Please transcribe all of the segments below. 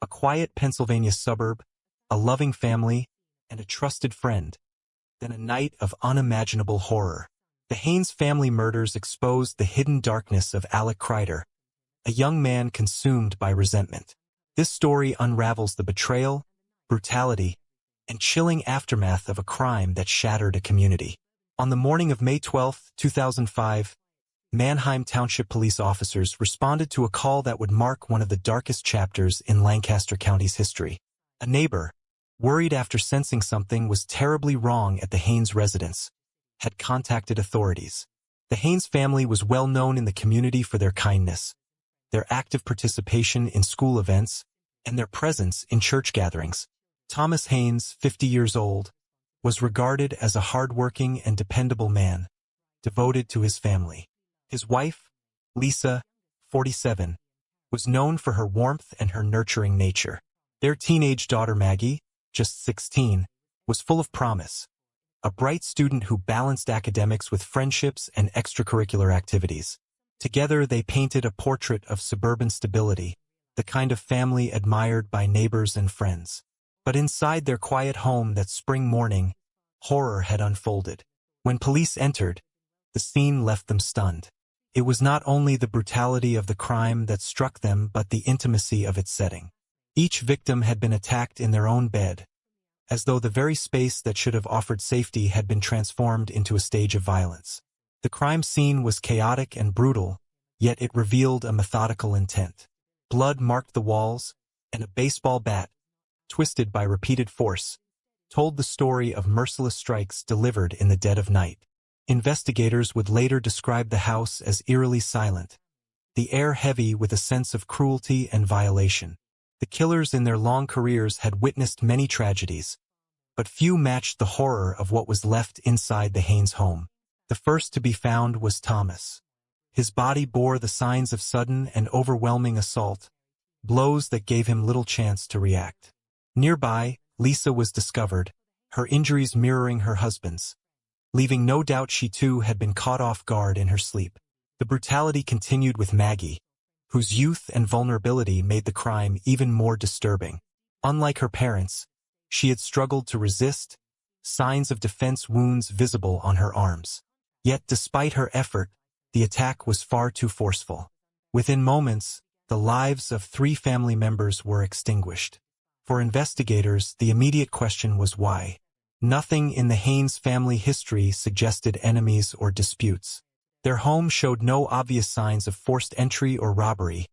a quiet Pennsylvania suburb, a loving family, and a trusted friend. Then a night of unimaginable horror. The Haynes family murders exposed the hidden darkness of Alec Kreider, a young man consumed by resentment. This story unravels the betrayal, brutality, and chilling aftermath of a crime that shattered a community. On the morning of May 12, 2005, Manheim Township police officers responded to a call that would mark one of the darkest chapters in Lancaster County's history. A neighbor, worried after sensing something was terribly wrong at the Haynes residence, had contacted authorities. The Haynes family was well known in the community for their kindness, their active participation in school events, and their presence in church gatherings. Thomas Haynes, 50 years old, was regarded as a hardworking and dependable man, devoted to his family. His wife, Lisa, 47, was known for her warmth and her nurturing nature. Their teenage daughter Maggie, just 16, was full of promise, a bright student who balanced academics with friendships and extracurricular activities. Together they painted a portrait of suburban stability, the kind of family admired by neighbors and friends. But inside their quiet home that spring morning, horror had unfolded. When police entered, the scene left them stunned. It was not only the brutality of the crime that struck them but the intimacy of its setting. Each victim had been attacked in their own bed, as though the very space that should have offered safety had been transformed into a stage of violence. The crime scene was chaotic and brutal, yet it revealed a methodical intent. Blood marked the walls, and a baseball bat, twisted by repeated force, told the story of merciless strikes delivered in the dead of night. Investigators would later describe the house as eerily silent, the air heavy with a sense of cruelty and violation. The killers in their long careers had witnessed many tragedies, but few matched the horror of what was left inside the Haynes home. The first to be found was Thomas. His body bore the signs of sudden and overwhelming assault, blows that gave him little chance to react. Nearby, Lisa was discovered, her injuries mirroring her husband's, leaving no doubt she too had been caught off guard in her sleep. The brutality continued with Maggie, whose youth and vulnerability made the crime even more disturbing. Unlike her parents, she had struggled to resist, signs of defense wounds visible on her arms. Yet despite her effort, the attack was far too forceful. Within moments, the lives of 3 family members were extinguished. For investigators, the immediate question was why. Nothing in the Haynes family history suggested enemies or disputes. Their home showed no obvious signs of forced entry or robbery,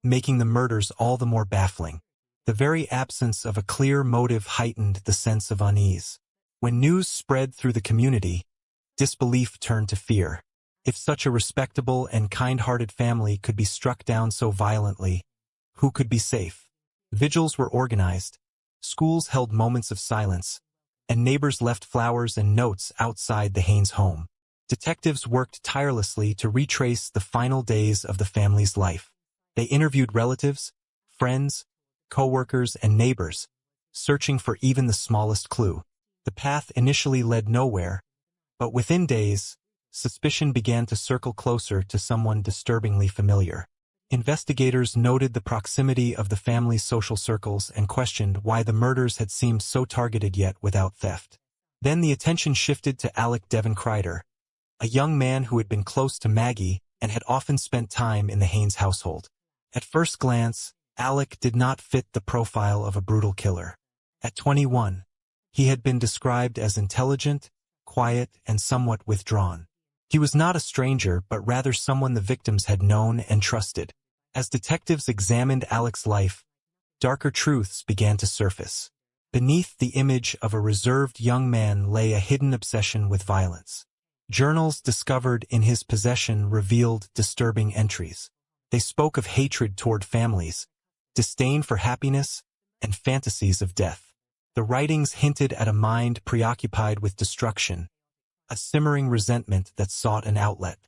making the murders all the more baffling. The very absence of a clear motive heightened the sense of unease. When news spread through the community, disbelief turned to fear. If such a respectable and kind-hearted family could be struck down so violently, who could be safe? Vigils were organized, schools held moments of silence, and neighbors left flowers and notes outside the Haynes home. Detectives worked tirelessly to retrace the final days of the family's life. They interviewed relatives, friends, co-workers, and neighbors, searching for even the smallest clue. The path initially led nowhere, but within days, suspicion began to circle closer to someone disturbingly familiar. Investigators noted the proximity of the family's social circles and questioned why the murders had seemed so targeted yet without theft. Then the attention shifted to Alec Devin Kreider, a young man who had been close to Maggie and had often spent time in the Haynes household. At first glance, Alec did not fit the profile of a brutal killer. At 21, he had been described as intelligent, quiet, and somewhat withdrawn. He was not a stranger, but rather someone the victims had known and trusted. As detectives examined Alec's life, darker truths began to surface. Beneath the image of a reserved young man lay a hidden obsession with violence. Journals discovered in his possession revealed disturbing entries. They spoke of hatred toward families, disdain for happiness, and fantasies of death. The writings hinted at a mind preoccupied with destruction, a simmering resentment that sought an outlet.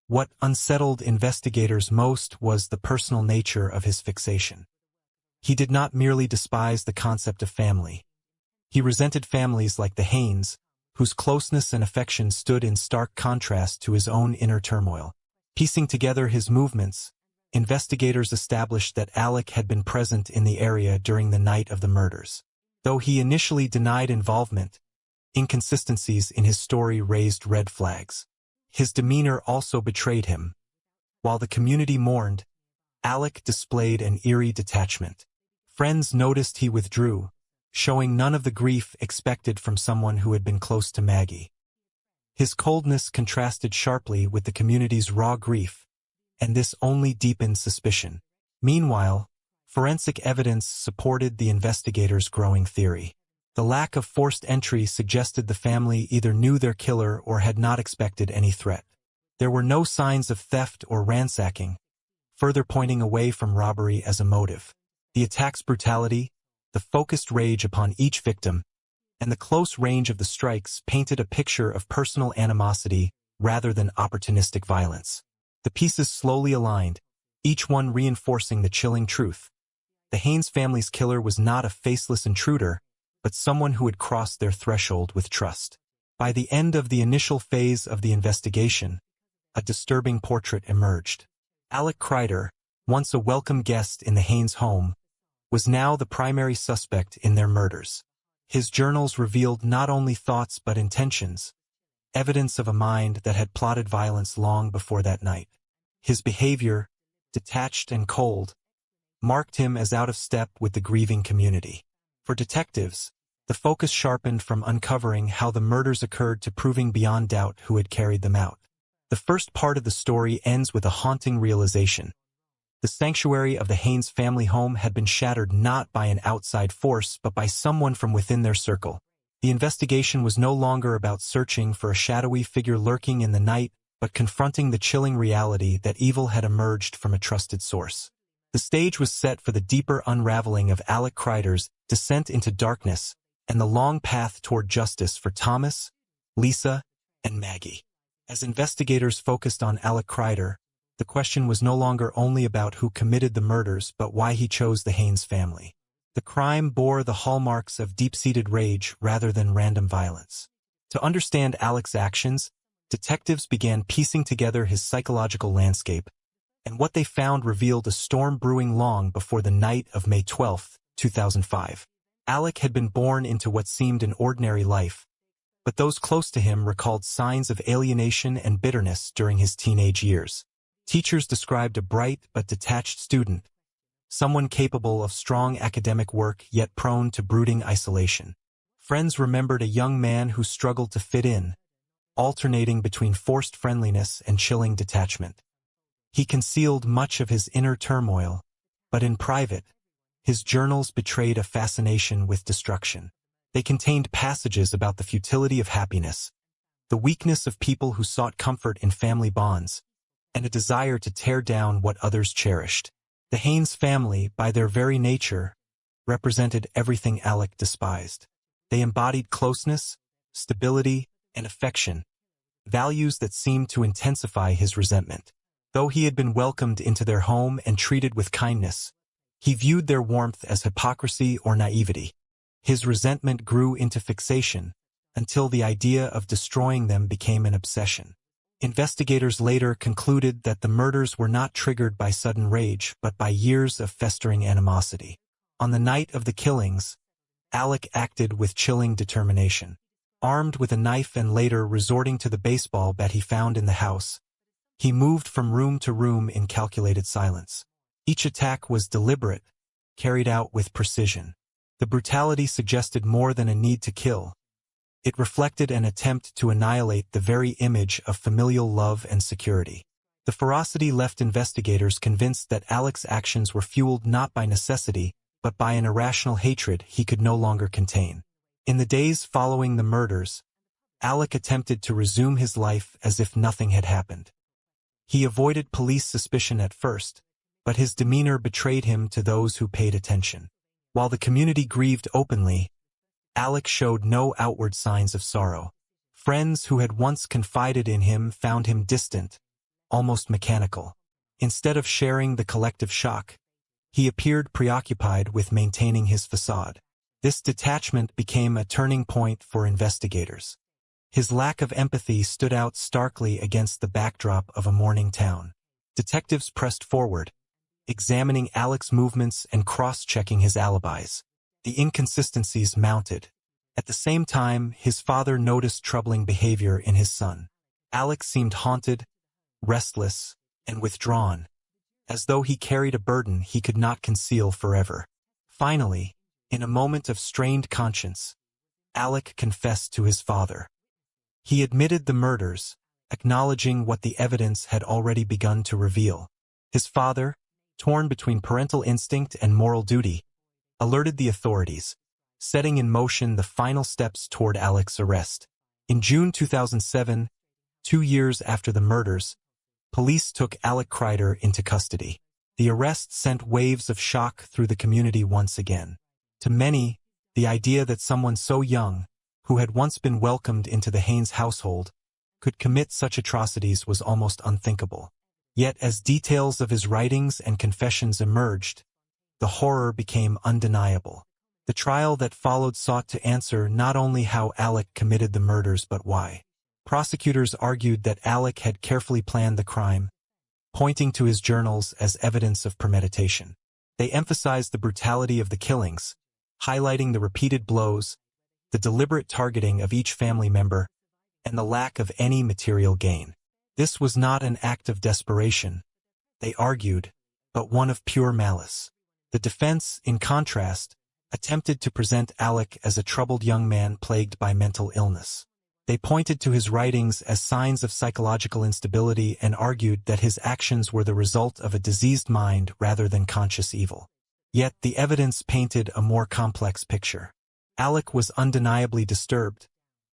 What unsettled investigators most was the personal nature of his fixation. He did not merely despise the concept of family. He resented families like the Haynes, whose closeness and affection stood in stark contrast to his own inner turmoil. Piecing together his movements, investigators established that Alec had been present in the area during the night of the murders. Though he initially denied involvement, inconsistencies in his story raised red flags. His demeanor also betrayed him. While the community mourned, Alec displayed an eerie detachment. Friends noticed he withdrew, showing none of the grief expected from someone who had been close to Maggie. His coldness contrasted sharply with the community's raw grief, and this only deepened suspicion. Meanwhile, forensic evidence supported the investigators' growing theory. The lack of forced entry suggested the family either knew their killer or had not expected any threat. There were no signs of theft or ransacking, further pointing away from robbery as a motive. The attack's brutality, the focused rage upon each victim, and the close range of the strikes painted a picture of personal animosity rather than opportunistic violence. The pieces slowly aligned, each one reinforcing the chilling truth. The Haynes family's killer was not a faceless intruder, but someone who had crossed their threshold with trust. By the end of the initial phase of the investigation, a disturbing portrait emerged. Alec Kreider, once a welcome guest in the Haynes home, was now the primary suspect in their murders. His journals revealed not only thoughts but intentions, evidence of a mind that had plotted violence long before that night. His behavior, detached and cold, marked him as out of step with the grieving community. For detectives, the focus sharpened from uncovering how the murders occurred to proving beyond doubt who had carried them out. The first part of the story ends with a haunting realization. The sanctuary of the Haynes family home had been shattered not by an outside force but by someone from within their circle. The investigation was no longer about searching for a shadowy figure lurking in the night, but confronting the chilling reality that evil had emerged from a trusted source. The stage was set for the deeper unraveling of Alec Kreider's descent into darkness and the long path toward justice for Thomas, Lisa, and Maggie. As investigators focused on Alec Kreider, the question was no longer only about who committed the murders but why he chose the Haynes family. The crime bore the hallmarks of deep-seated rage rather than random violence. To understand Alec's actions, detectives began piecing together his psychological landscape, and what they found revealed a storm brewing long before the night of May 12, 2005. Alec had been born into what seemed an ordinary life, but those close to him recalled signs of alienation and bitterness during his teenage years. Teachers described a bright but detached student, someone capable of strong academic work yet prone to brooding isolation. Friends remembered a young man who struggled to fit in, alternating between forced friendliness and chilling detachment. He concealed much of his inner turmoil, but in private, his journals betrayed a fascination with destruction. They contained passages about the futility of happiness, the weakness of people who sought comfort in family bonds, and a desire to tear down what others cherished. The Haynes family, by their very nature, represented everything Alec despised. They embodied closeness, stability, and affection, values that seemed to intensify his resentment. Though he had been welcomed into their home and treated with kindness, he viewed their warmth as hypocrisy or naivety. His resentment grew into fixation, until the idea of destroying them became an obsession. Investigators later concluded that the murders were not triggered by sudden rage but by years of festering animosity. On the night of the killings, Alec acted with chilling determination. Armed with a knife and later resorting to the baseball bat he found in the house, he moved from room to room in calculated silence. Each attack was deliberate, carried out with precision. The brutality suggested more than a need to kill. It reflected an attempt to annihilate the very image of familial love and security. The ferocity left investigators convinced that Alec's actions were fueled not by necessity, but by an irrational hatred he could no longer contain. In the days following the murders, Alec attempted to resume his life as if nothing had happened. He avoided police suspicion at first, but his demeanor betrayed him to those who paid attention. While the community grieved openly, Alec showed no outward signs of sorrow. Friends who had once confided in him found him distant, almost mechanical. Instead of sharing the collective shock, he appeared preoccupied with maintaining his facade. This detachment became a turning point for investigators. His lack of empathy stood out starkly against the backdrop of a mourning town. Detectives pressed forward, examining Alec's movements and cross-checking his alibis. The inconsistencies mounted. At the same time, his father noticed troubling behavior in his son. Alec seemed haunted, restless, and withdrawn, as though he carried a burden he could not conceal forever. Finally, in a moment of strained conscience, Alec confessed to his father. He admitted the murders, acknowledging what the evidence had already begun to reveal. His father, torn between parental instinct and moral duty, alerted the authorities, setting in motion the final steps toward Alec's arrest. In June 2007, 2 years after the murders, police took Alec Kreider into custody. The arrest sent waves of shock through the community once again. To many, the idea that someone so young, who had once been welcomed into the Haynes household, could commit such atrocities was almost unthinkable. Yet as details of his writings and confessions emerged, the horror became undeniable. The trial that followed sought to answer not only how Alec committed the murders but why. Prosecutors argued that Alec had carefully planned the crime, pointing to his journals as evidence of premeditation. They emphasized the brutality of the killings, highlighting the repeated blows, the deliberate targeting of each family member, and the lack of any material gain. This was not an act of desperation, they argued, but one of pure malice. The defense, in contrast, attempted to present Alec as a troubled young man plagued by mental illness. They pointed to his writings as signs of psychological instability and argued that his actions were the result of a diseased mind rather than conscious evil. Yet the evidence painted a more complex picture. Alec was undeniably disturbed,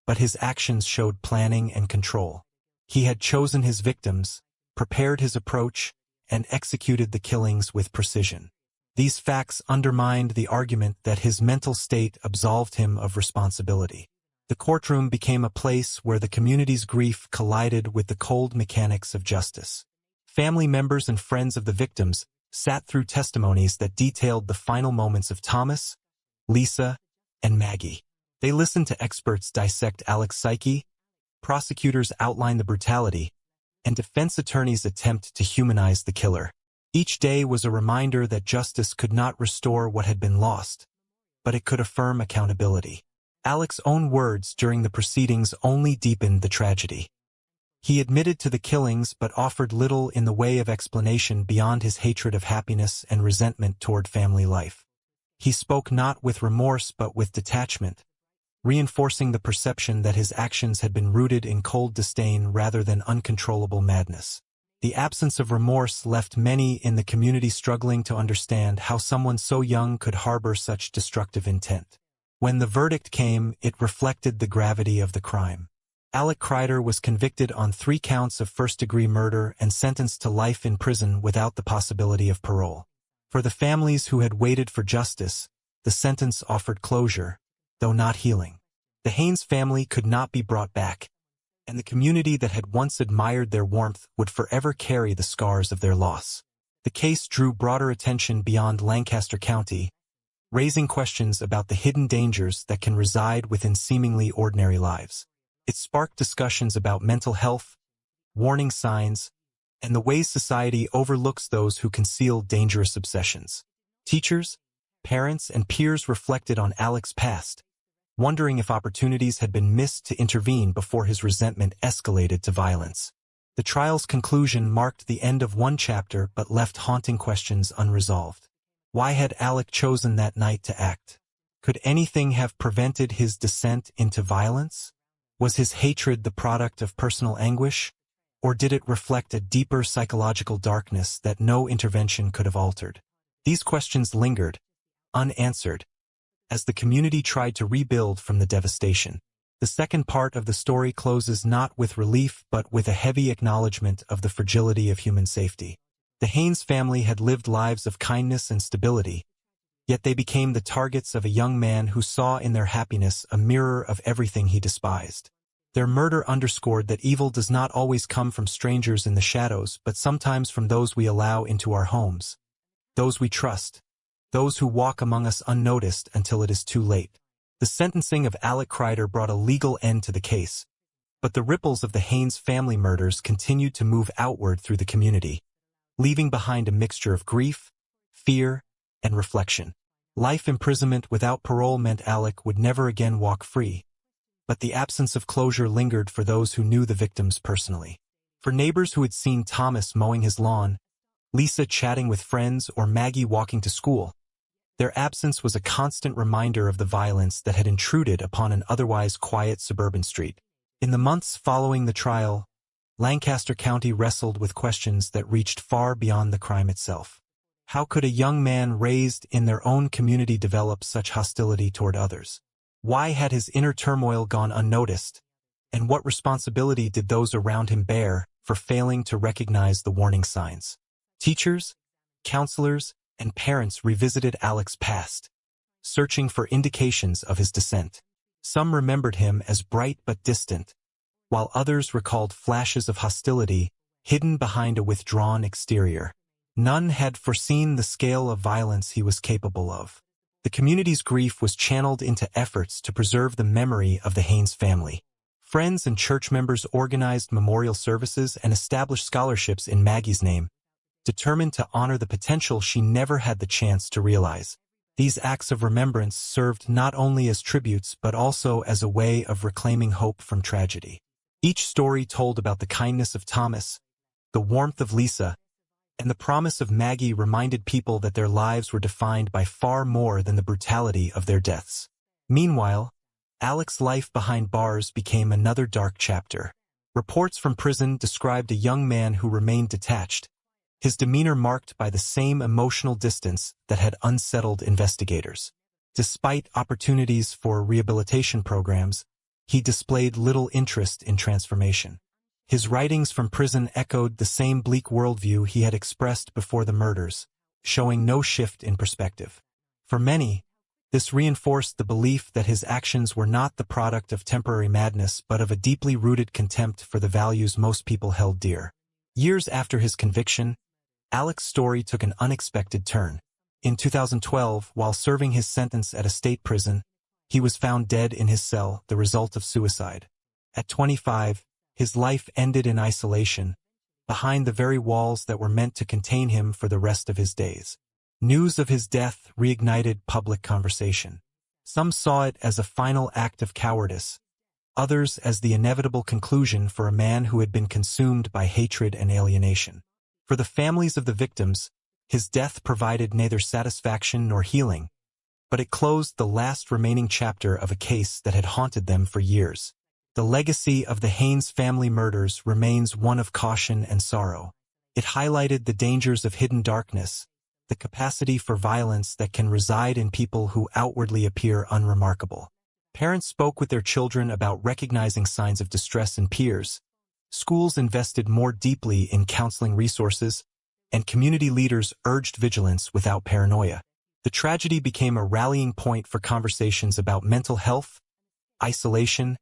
but his actions showed planning and control. He had chosen his victims, prepared his approach, and executed the killings with precision. These facts undermined the argument that his mental state absolved him of responsibility. The courtroom became a place where the community's grief collided with the cold mechanics of justice. Family members and friends of the victims sat through testimonies that detailed the final moments of Thomas, Lisa, and Maggie. They listened to experts dissect Alec's psyche, prosecutors outline the brutality, and defense attorneys attempt to humanize the killer. Each day was a reminder that justice could not restore what had been lost, but it could affirm accountability. Alec's own words during the proceedings only deepened the tragedy. He admitted to the killings but offered little in the way of explanation beyond his hatred of happiness and resentment toward family life. He spoke not with remorse but with detachment, reinforcing the perception that his actions had been rooted in cold disdain rather than uncontrollable madness. The absence of remorse left many in the community struggling to understand how someone so young could harbor such destructive intent. When the verdict came, it reflected the gravity of the crime. Alec Kreider was convicted on 3 counts of first-degree murder and sentenced to life in prison without the possibility of parole. For the families who had waited for justice, the sentence offered closure, though not healing. The Haynes family could not be brought back, and the community that had once admired their warmth would forever carry the scars of their loss. The case drew broader attention beyond Lancaster County, raising questions about the hidden dangers that can reside within seemingly ordinary lives. It sparked discussions about mental health, warning signs, and the ways society overlooks those who conceal dangerous obsessions. Teachers, parents, and peers reflected on Alec's past, wondering if opportunities had been missed to intervene before his resentment escalated to violence. The trial's conclusion marked the end of one chapter but left haunting questions unresolved. Why had Alec chosen that night to act? Could anything have prevented his descent into violence? Was his hatred the product of personal anguish, or did it reflect a deeper psychological darkness that no intervention could have altered? These questions lingered, unanswered, as the community tried to rebuild from the devastation. The second part of the story closes not with relief but with a heavy acknowledgement of the fragility of human safety. The Haynes family had lived lives of kindness and stability, yet they became the targets of a young man who saw in their happiness a mirror of everything he despised. Their murder underscored that evil does not always come from strangers in the shadows but sometimes from those we allow into our homes, those we trust, those who walk among us unnoticed until it is too late. The sentencing of Alec Kreider brought a legal end to the case, but the ripples of the Haynes family murders continued to move outward through the community. leaving behind a mixture of grief, fear, and reflection. Life imprisonment without parole meant Alec would never again walk free, but the absence of closure lingered for those who knew the victims personally. For neighbors who had seen Thomas mowing his lawn, Lisa chatting with friends, or Maggie walking to school, their absence was a constant reminder of the violence that had intruded upon an otherwise quiet suburban street. In the months following the trial, Lancaster County wrestled with questions that reached far beyond the crime itself. How could a young man raised in their own community develop such hostility toward others? Why had his inner turmoil gone unnoticed? And what responsibility did those around him bear for failing to recognize the warning signs? Teachers, counselors, and parents revisited Alec's past, searching for indications of his descent. Some remembered him as bright but distant, while others recalled flashes of hostility hidden behind a withdrawn exterior. None had foreseen the scale of violence he was capable of. The community's grief was channeled into efforts to preserve the memory of the Haynes family. Friends and church members organized memorial services and established scholarships in Maggie's name, determined to honor the potential she never had the chance to realize. These acts of remembrance served not only as tributes but also as a way of reclaiming hope from tragedy. Each story told about the kindness of Thomas, the warmth of Lisa, and the promise of Maggie reminded people that their lives were defined by far more than the brutality of their deaths. Meanwhile, Alec's life behind bars became another dark chapter. Reports from prison described a young man who remained detached, his demeanor marked by the same emotional distance that had unsettled investigators. Despite opportunities for rehabilitation programs, he displayed little interest in transformation. His writings from prison echoed the same bleak worldview he had expressed before the murders, showing no shift in perspective. For many, this reinforced the belief that his actions were not the product of temporary madness but of a deeply rooted contempt for the values most people held dear. Years after his conviction, Alec's story took an unexpected turn. In 2012, while serving his sentence at a state prison, he was found dead in his cell, the result of suicide. At 25, his life ended in isolation, behind the very walls that were meant to contain him for the rest of his days. News of his death reignited public conversation. Some saw it as a final act of cowardice, others as the inevitable conclusion for a man who had been consumed by hatred and alienation. For the families of the victims, his death provided neither satisfaction nor healing, but it closed the last remaining chapter of a case that had haunted them for years. The legacy of the Haynes family murders remains one of caution and sorrow. It highlighted the dangers of hidden darkness, the capacity for violence that can reside in people who outwardly appear unremarkable. Parents spoke with their children about recognizing signs of distress in peers. Schools invested more deeply in counseling resources, and community leaders urged vigilance without paranoia. The tragedy became a rallying point for conversations about mental health, isolation,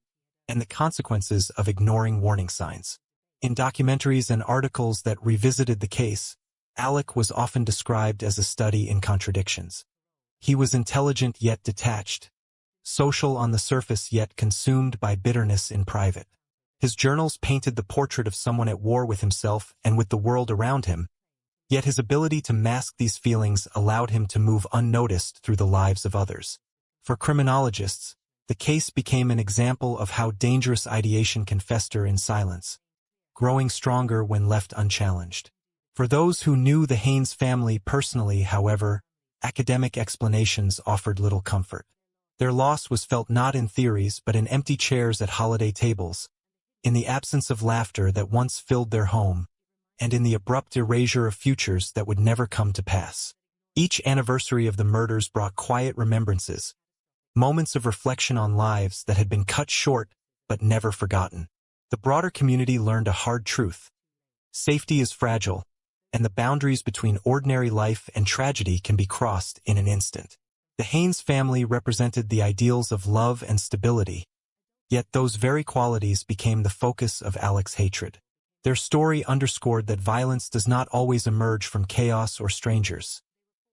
and the consequences of ignoring warning signs. In documentaries and articles that revisited the case, Alec was often described as a study in contradictions. He was intelligent yet detached, social on the surface yet consumed by bitterness in private. His journals painted the portrait of someone at war with himself and with the world around him, yet his ability to mask these feelings allowed him to move unnoticed through the lives of others. For criminologists, the case became an example of how dangerous ideation can fester in silence, growing stronger when left unchallenged. For those who knew the Haynes family personally, however, academic explanations offered little comfort. Their loss was felt not in theories but in empty chairs at holiday tables, in the absence of laughter that once filled their home, and in the abrupt erasure of futures that would never come to pass. Each anniversary of the murders brought quiet remembrances, moments of reflection on lives that had been cut short but never forgotten. The broader community learned a hard truth. Safety is fragile, and the boundaries between ordinary life and tragedy can be crossed in an instant. The Haynes family represented the ideals of love and stability, yet those very qualities became the focus of Alec's hatred. Their story underscored that violence does not always emerge from chaos or strangers.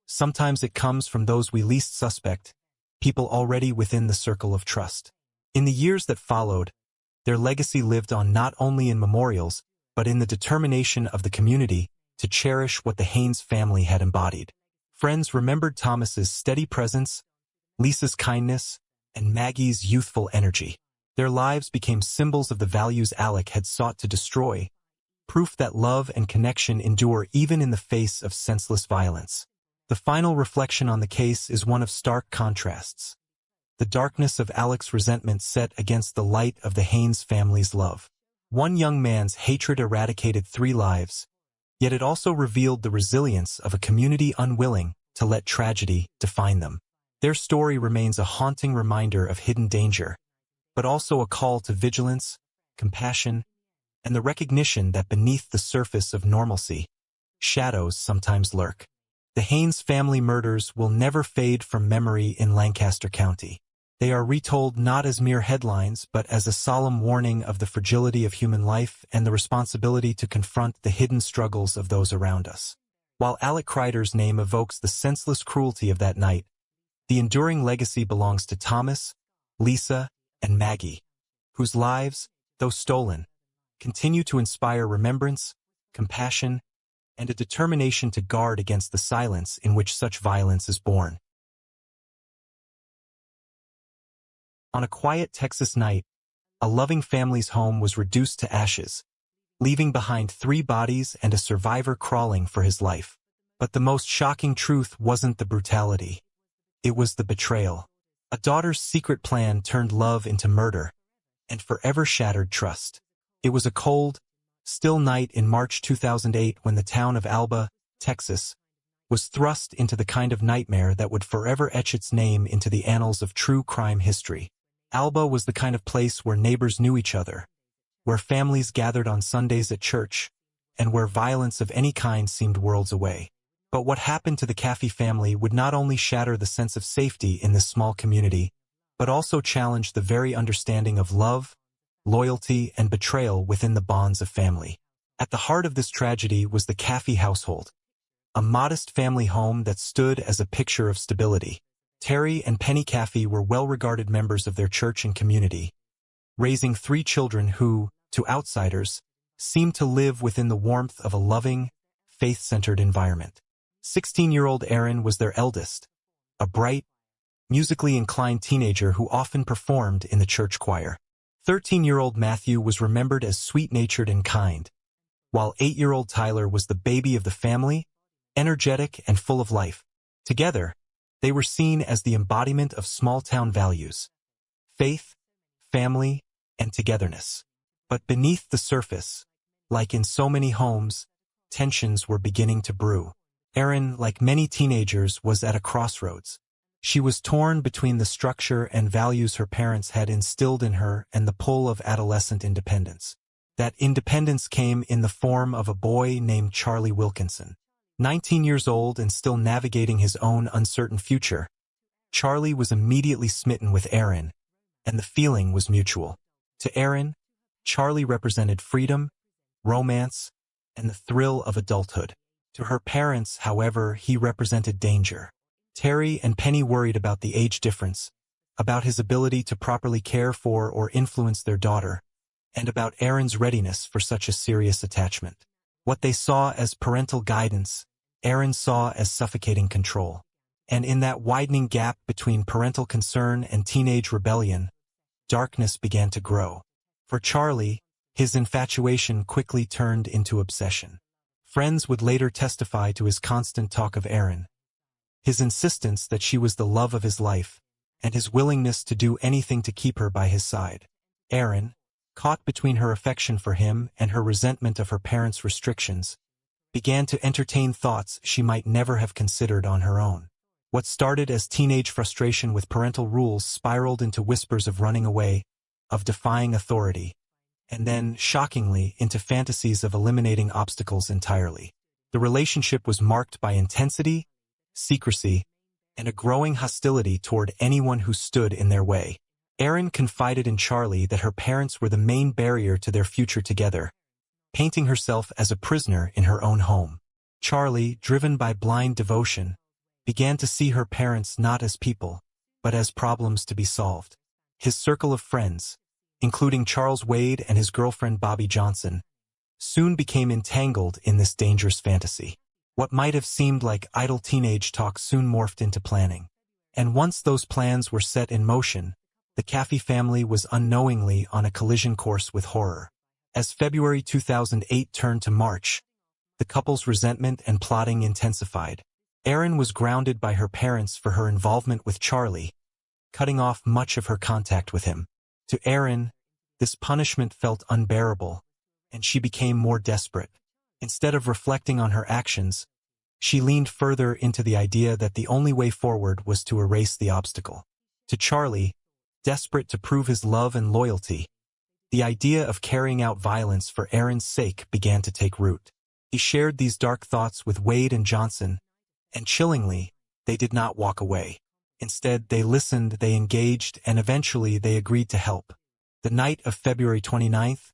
Sometimes it comes from those we least suspect, people already within the circle of trust. In the years that followed, their legacy lived on not only in memorials, but in the determination of the community to cherish what the Haynes family had embodied. Friends remembered Thomas's steady presence, Lisa's kindness, and Maggie's youthful energy. Their lives became symbols of the values Alec had sought to destroy, proof that love and connection endure even in the face of senseless violence. The final reflection on the case is one of stark contrasts. The darkness of Alec's resentment set against the light of the Haynes family's love. One young man's hatred eradicated 3 lives, yet it also revealed the resilience of a community unwilling to let tragedy define them. Their story remains a haunting reminder of hidden danger, but also a call to vigilance, compassion, and the recognition that beneath the surface of normalcy, shadows sometimes lurk. The Haynes family murders will never fade from memory in Lancaster County. They are retold not as mere headlines but as a solemn warning of the fragility of human life and the responsibility to confront the hidden struggles of those around us. While Alec Kreider's name evokes the senseless cruelty of that night, the enduring legacy belongs to Thomas, Lisa, and Maggie, whose lives, though stolen, continue to inspire remembrance, compassion, and a determination to guard against the silence in which such violence is born. On a quiet Texas night, a loving family's home was reduced to ashes, leaving behind 3 bodies and a survivor crawling for his life. But the most shocking truth wasn't the brutality. It was the betrayal. A daughter's secret plan turned love into murder, and forever shattered trust. It was a cold, still night in March 2008 when the town of Alba, Texas, was thrust into the kind of nightmare that would forever etch its name into the annals of true crime history. Alba was the kind of place where neighbors knew each other, where families gathered on Sundays at church, and where violence of any kind seemed worlds away. But what happened to the Caffey family would not only shatter the sense of safety in this small community, but also challenge the very understanding of love, loyalty, and betrayal within the bonds of family. At the heart of this tragedy was the Caffey household, a modest family home that stood as a picture of stability. Terry and Penny Caffey were well-regarded members of their church and community, raising 3 children who, to outsiders, seemed to live within the warmth of a loving, faith-centered environment. 16-year-old Aaron was their eldest, a bright, musically inclined teenager who often performed in the church choir. 13-year-old Matthew was remembered as sweet-natured and kind, while 8-year-old Tyler was the baby of the family, energetic and full of life. Together, they were seen as the embodiment of small-town values: faith, family, and togetherness. But beneath the surface, like in so many homes, tensions were beginning to brew. Erin, like many teenagers, was at a crossroads. She was torn between the structure and values her parents had instilled in her and the pull of adolescent independence. That independence came in the form of a boy named Charlie Wilkinson. 19 years old and still navigating his own uncertain future, Charlie was immediately smitten with Erin, and the feeling was mutual. To Erin, Charlie represented freedom, romance, and the thrill of adulthood. To her parents, however, he represented danger. Terry and Penny worried about the age difference, about his ability to properly care for or influence their daughter, and about Erin's readiness for such a serious attachment. What they saw as parental guidance, Erin saw as suffocating control. And in that widening gap between parental concern and teenage rebellion, darkness began to grow. For Charlie, his infatuation quickly turned into obsession. Friends would later testify to his constant talk of Erin, his insistence that she was the love of his life, and his willingness to do anything to keep her by his side. Erin, caught between her affection for him and her resentment of her parents' restrictions, began to entertain thoughts she might never have considered on her own. What started as teenage frustration with parental rules spiraled into whispers of running away, of defying authority, and then, shockingly, into fantasies of eliminating obstacles entirely. The relationship was marked by intensity, secrecy, and a growing hostility toward anyone who stood in their way. Erin confided in Charlie that her parents were the main barrier to their future together, painting herself as a prisoner in her own home. Charlie, driven by blind devotion, began to see her parents not as people, but as problems to be solved. His circle of friends, including Charles Wade and his girlfriend Bobby Johnson, soon became entangled in this dangerous fantasy. What might have seemed like idle teenage talk soon morphed into planning. And once those plans were set in motion, the Caffey family was unknowingly on a collision course with horror. As February 2008 turned to March, the couple's resentment and plotting intensified. Erin was grounded by her parents for her involvement with Charlie, cutting off much of her contact with him. To Erin, this punishment felt unbearable, and she became more desperate. Instead of reflecting on her actions, she leaned further into the idea that the only way forward was to erase the obstacle. To Charlie, desperate to prove his love and loyalty, the idea of carrying out violence for Erin's sake began to take root. He shared these dark thoughts with Wade and Johnson, and chillingly, they did not walk away. Instead, they listened, they engaged, and eventually they agreed to help. The night of February 29th,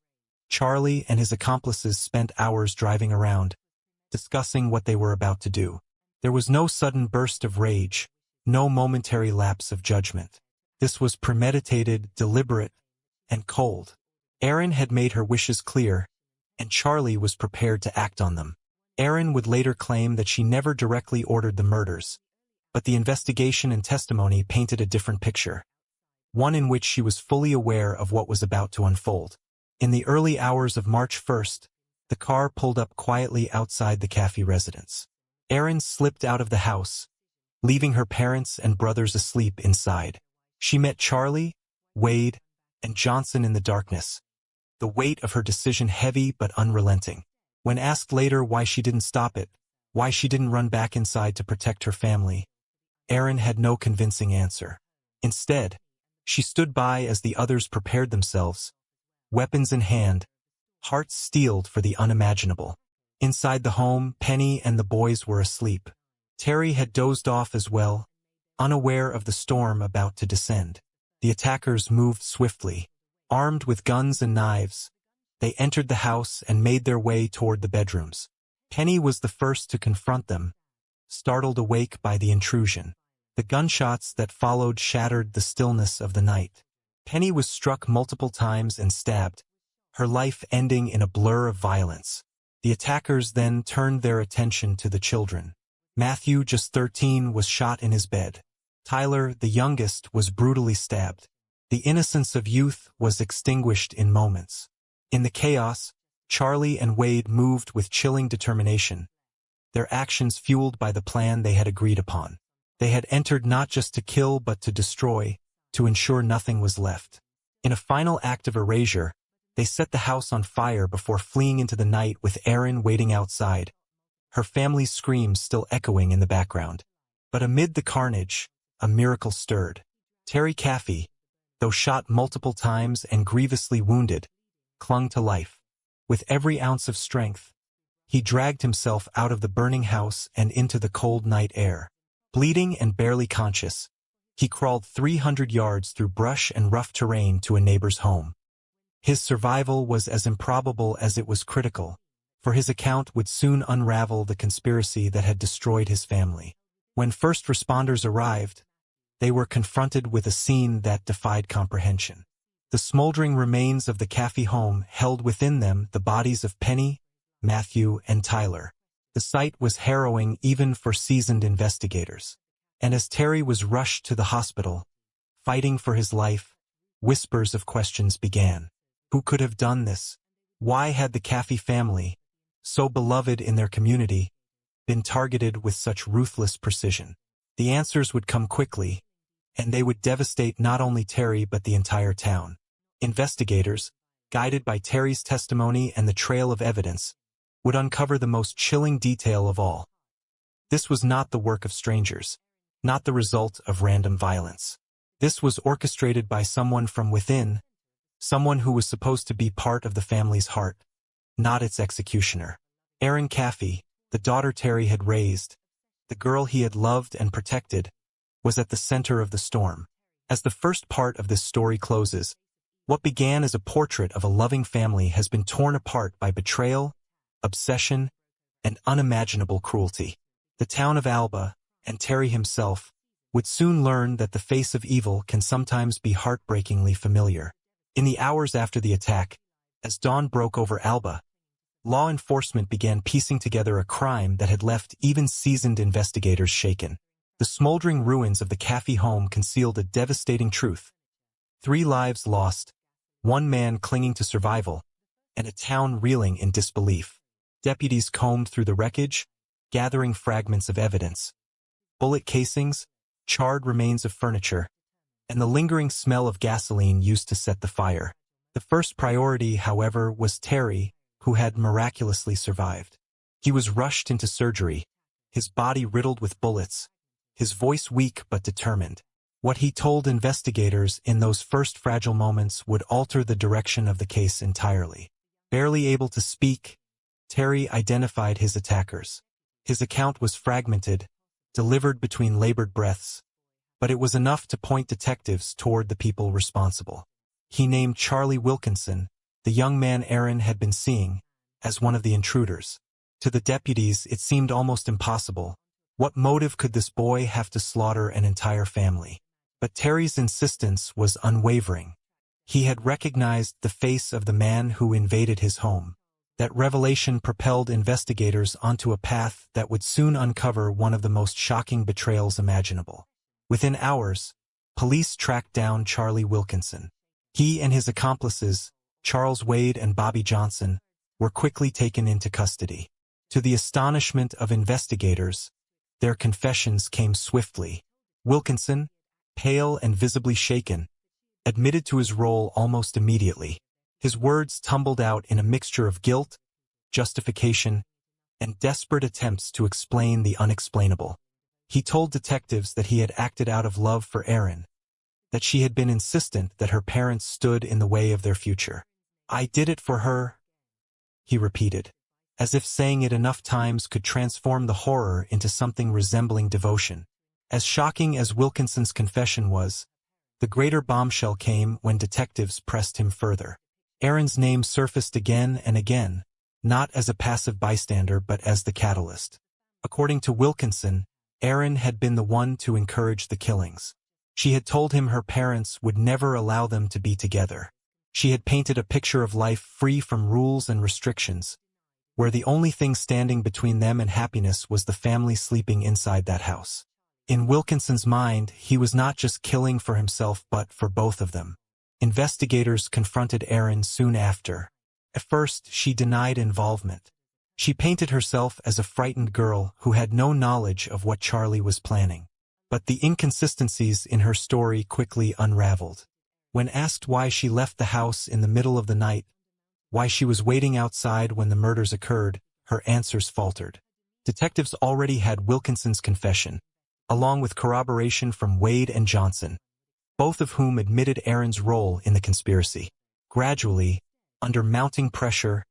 Charlie and his accomplices spent hours driving around, discussing what they were about to do. There was no sudden burst of rage, no momentary lapse of judgment. This was premeditated, deliberate, and cold. Erin had made her wishes clear, and Charlie was prepared to act on them. Erin would later claim that she never directly ordered the murders, but the investigation and testimony painted a different picture, one in which she was fully aware of what was about to unfold. In the early hours of March 1st, the car pulled up quietly outside the Caffey residence. Erin slipped out of the house, leaving her parents and brothers asleep inside. She met Charlie, Wade, and Johnson in the darkness, the weight of her decision heavy but unrelenting. When asked later why she didn't stop it, why she didn't run back inside to protect her family, Erin had no convincing answer. Instead, she stood by as the others prepared themselves, weapons in hand, hearts steeled for the unimaginable. Inside the home, Penny and the boys were asleep. Terry had dozed off as well, unaware of the storm about to descend. The attackers moved swiftly. Armed with guns and knives, they entered the house and made their way toward the bedrooms. Penny was the first to confront them, startled awake by the intrusion. The gunshots that followed shattered the stillness of the night. Penny was struck multiple times and stabbed, her life ending in a blur of violence. The attackers then turned their attention to the children. Matthew, just 13, was shot in his bed. Tyler, the youngest, was brutally stabbed. The innocence of youth was extinguished in moments. In the chaos, Charlie and Wade moved with chilling determination, their actions fueled by the plan they had agreed upon. They had entered not just to kill but to destroy, to ensure nothing was left. In a final act of erasure, they set the house on fire before fleeing into the night with Erin waiting outside, her family's screams still echoing in the background. But amid the carnage, a miracle stirred. Terry Caffey, though shot multiple times and grievously wounded, clung to life. With every ounce of strength, he dragged himself out of the burning house and into the cold night air. Bleeding and barely conscious, he crawled 300 yards through brush and rough terrain to a neighbor's home. His survival was as improbable as it was critical, for his account would soon unravel the conspiracy that had destroyed his family. When first responders arrived, they were confronted with a scene that defied comprehension. The smoldering remains of the Caffey home held within them the bodies of Penny, Matthew, and Tyler. The sight was harrowing even for seasoned investigators. And as Terry was rushed to the hospital, fighting for his life, whispers of questions began. Who could have done this? Why had the Caffey family, so beloved in their community, been targeted with such ruthless precision? The answers would come quickly, and they would devastate not only Terry but the entire town. Investigators, guided by Terry's testimony and the trail of evidence, would uncover the most chilling detail of all. This was not the work of strangers, not the result of random violence. This was orchestrated by someone from within, someone who was supposed to be part of the family's heart, not its executioner. Erin Caffey, the daughter Terry had raised, the girl he had loved and protected, was at the center of the storm. As the first part of this story closes, what began as a portrait of a loving family has been torn apart by betrayal, obsession, and unimaginable cruelty. The town of Alba, and Terry himself, would soon learn that the face of evil can sometimes be heartbreakingly familiar. In the hours after the attack, as dawn broke over Alba, law enforcement began piecing together a crime that had left even seasoned investigators shaken. The smoldering ruins of the Caffey home concealed a devastating truth. 3 lives lost, 1 man clinging to survival, and a town reeling in disbelief. Deputies combed through the wreckage, gathering fragments of evidence. Bullet casings, charred remains of furniture, and the lingering smell of gasoline used to set the fire. The first priority, however, was Terry, who had miraculously survived. He was rushed into surgery, his body riddled with bullets, his voice weak but determined. What he told investigators in those first fragile moments would alter the direction of the case entirely. Barely able to speak, Terry identified his attackers. His account was fragmented, delivered between labored breaths, but it was enough to point detectives toward the people responsible. He named Charlie Wilkinson, the young man Aaron had been seeing, as one of the intruders. To the deputies, it seemed almost impossible. What motive could this boy have to slaughter an entire family? But Terry's insistence was unwavering. He had recognized the face of the man who invaded his home. That revelation propelled investigators onto a path that would soon uncover one of the most shocking betrayals imaginable. Within hours, police tracked down Charlie Wilkinson. He and his accomplices, Charles Wade and Bobby Johnson, were quickly taken into custody. To the astonishment of investigators, their confessions came swiftly. Wilkinson, pale and visibly shaken, admitted to his role almost immediately. His words tumbled out in a mixture of guilt, justification, and desperate attempts to explain the unexplainable. He told detectives that he had acted out of love for Aaron, that she had been insistent that her parents stood in the way of their future. "I did it for her," he repeated, as if saying it enough times could transform the horror into something resembling devotion. As shocking as Wilkinson's confession was, the greater bombshell came when detectives pressed him further. Aaron's name surfaced again and again, not as a passive bystander but as the catalyst. According to Wilkinson, Aaron had been the one to encourage the killings. She had told him her parents would never allow them to be together. She had painted a picture of life free from rules and restrictions, where the only thing standing between them and happiness was the family sleeping inside that house. In Wilkinson's mind, he was not just killing for himself but for both of them. Investigators confronted Aaron soon after. At first, she denied involvement. She painted herself as a frightened girl who had no knowledge of what Charlie was planning. But the inconsistencies in her story quickly unraveled. When asked why she left the house in the middle of the night, why she was waiting outside when the murders occurred, her answers faltered. Detectives already had Wilkinson's confession, along with corroboration from Wade and Johnson, both of whom admitted Aaron's role in the conspiracy. Gradually, under mounting pressure,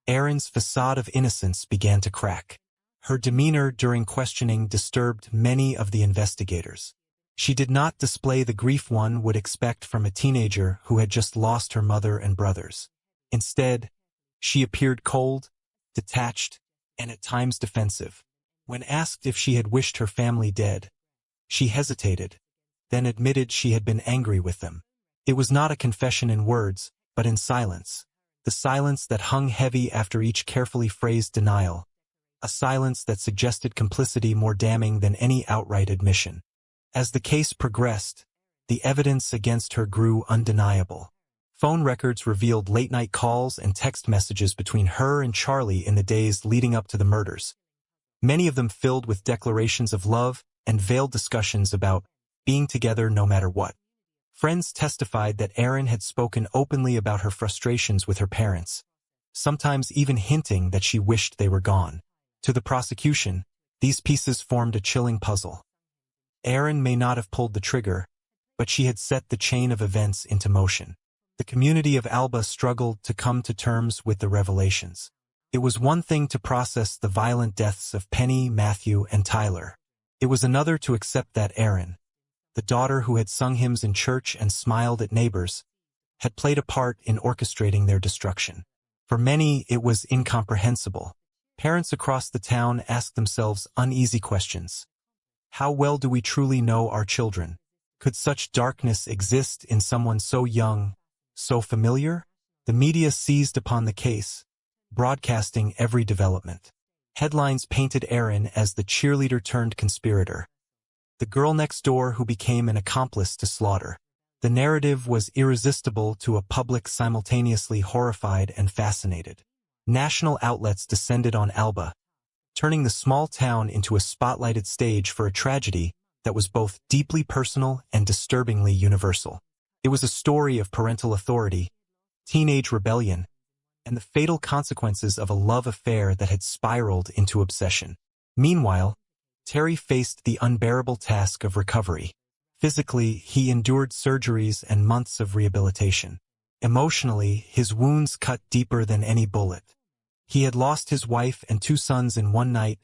Aaron's facade of innocence began to crack. Her demeanor during questioning disturbed many of the investigators. She did not display the grief one would expect from a teenager who had just lost her mother and brothers. Instead, she appeared cold, detached, and at times defensive. When asked if she had wished her family dead, she hesitated, then admitted she had been angry with them. It was not a confession in words, but in silence. The silence that hung heavy after each carefully phrased denial. A silence that suggested complicity more damning than any outright admission. As the case progressed, the evidence against her grew undeniable. Phone records revealed late-night calls and text messages between her and Charlie in the days leading up to the murders. Many of them filled with declarations of love and veiled discussions about being together no matter what. Friends testified that Aaron had spoken openly about her frustrations with her parents, sometimes even hinting that she wished they were gone. To the prosecution, these pieces formed a chilling puzzle. Aaron may not have pulled the trigger, but she had set the chain of events into motion. The community of Alba struggled to come to terms with the revelations. It was one thing to process the violent deaths of Penny, Matthew, and Tyler. It was another to accept that Aaron, the daughter who had sung hymns in church and smiled at neighbors, had played a part in orchestrating their destruction. For many, it was incomprehensible. Parents across the town asked themselves uneasy questions. How well do we truly know our children? Could such darkness exist in someone so young, so familiar? The media seized upon the case, broadcasting every development. Headlines painted Aaron as the cheerleader-turned-conspirator, the girl next door who became an accomplice to slaughter. The narrative was irresistible to a public simultaneously horrified and fascinated. National outlets descended on Alba, turning the small town into a spotlighted stage for a tragedy that was both deeply personal and disturbingly universal. It was a story of parental authority, teenage rebellion, and the fatal consequences of a love affair that had spiraled into obsession. Meanwhile, Terry faced the unbearable task of recovery. Physically, he endured surgeries and months of rehabilitation. Emotionally, his wounds cut deeper than any bullet. He had lost his wife and 2 sons in one night,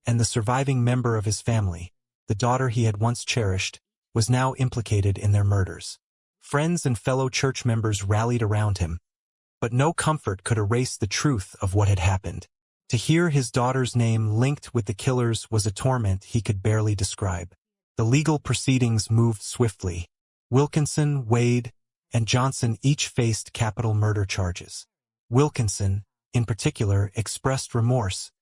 and the surviving member of his family, the daughter he had once cherished, was now implicated in their murders. Friends and fellow church members rallied around him, but no comfort could erase the truth of what had happened. To hear his daughter's name linked with the killers was a torment he could barely describe. The legal proceedings moved swiftly. Wilkinson, Wade, and Johnson each faced capital murder charges. Wilkinson, in particular, expressed remorse,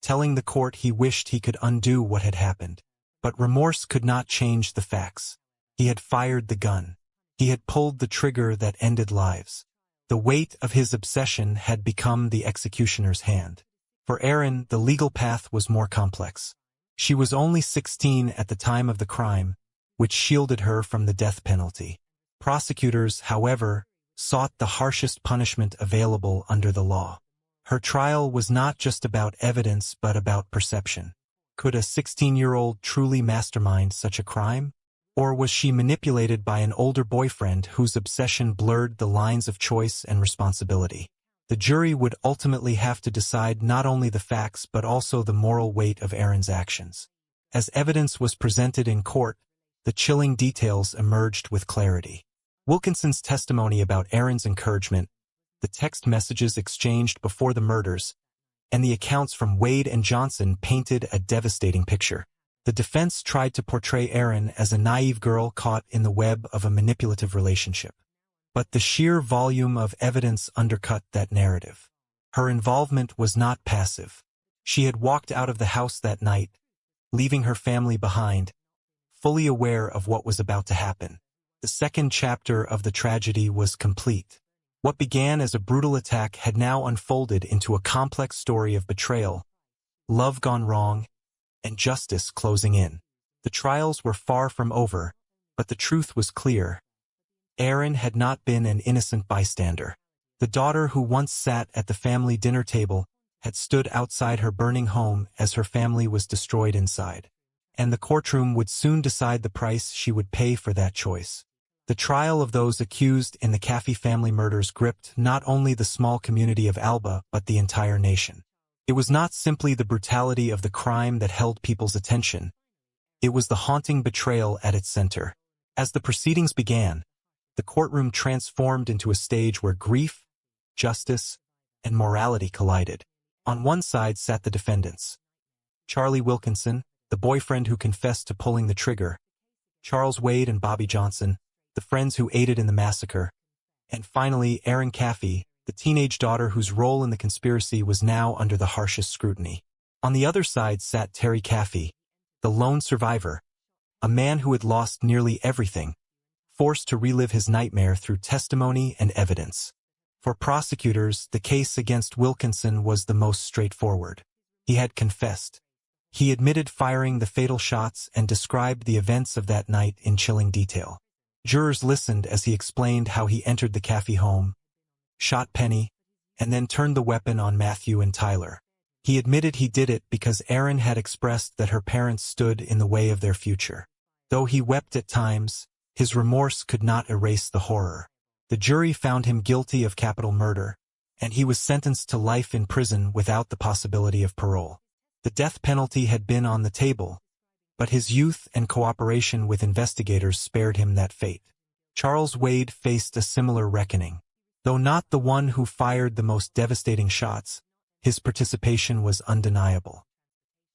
telling the court he wished he could undo what had happened. But remorse could not change the facts. He had fired the gun. He had pulled the trigger that ended lives. The weight of his obsession had become the executioner's hand. For Aaron, the legal path was more complex. She was only 16 at the time of the crime, which shielded her from the death penalty. Prosecutors, however, sought the harshest punishment available under the law. Her trial was not just about evidence but about perception. Could a 16-year-old truly mastermind such a crime? Or was she manipulated by an older boyfriend whose obsession blurred the lines of choice and responsibility? The jury would ultimately have to decide not only the facts but also the moral weight of Aaron's actions. As evidence was presented in court, the chilling details emerged with clarity. Wilkinson's testimony about Aaron's encouragement, the text messages exchanged before the murders, and the accounts from Wade and Johnson painted a devastating picture. The defense tried to portray Aaron as a naive girl caught in the web of a manipulative relationship. But the sheer volume of evidence undercut that narrative. Her involvement was not passive. She had walked out of the house that night, leaving her family behind, fully aware of what was about to happen. The second chapter of the tragedy was complete. What began as a brutal attack had now unfolded into a complex story of betrayal, love gone wrong, and justice closing in. The trials were far from over, but the truth was clear. Aaron had not been an innocent bystander. The daughter who once sat at the family dinner table had stood outside her burning home as her family was destroyed inside. And the courtroom would soon decide the price she would pay for that choice. The trial of those accused in the Caffey family murders gripped not only the small community of Alba but the entire nation. It was not simply the brutality of the crime that held people's attention. It was the haunting betrayal at its center. As the proceedings began, the courtroom transformed into a stage where grief, justice, and morality collided. On one side sat the defendants. Charlie Wilkinson, the boyfriend who confessed to pulling the trigger. Charles Wade and Bobby Johnson, the friends who aided in the massacre. And finally, Aaron Caffey, the teenage daughter whose role in the conspiracy was now under the harshest scrutiny. On the other side sat Terry Caffey, the lone survivor, a man who had lost nearly everything, forced to relive his nightmare through testimony and evidence. For prosecutors, the case against Wilkinson was the most straightforward. He had confessed. He admitted firing the fatal shots and described the events of that night in chilling detail. Jurors listened as he explained how he entered the Caffey home, shot Penny, and then turned the weapon on Matthew and Tyler. He admitted he did it because Aaron had expressed that her parents stood in the way of their future. Though he wept at times, his remorse could not erase the horror. The jury found him guilty of capital murder, and he was sentenced to life in prison without the possibility of parole. The death penalty had been on the table, but his youth and cooperation with investigators spared him that fate. Charles Wade faced a similar reckoning. Though not the one who fired the most devastating shots, his participation was undeniable.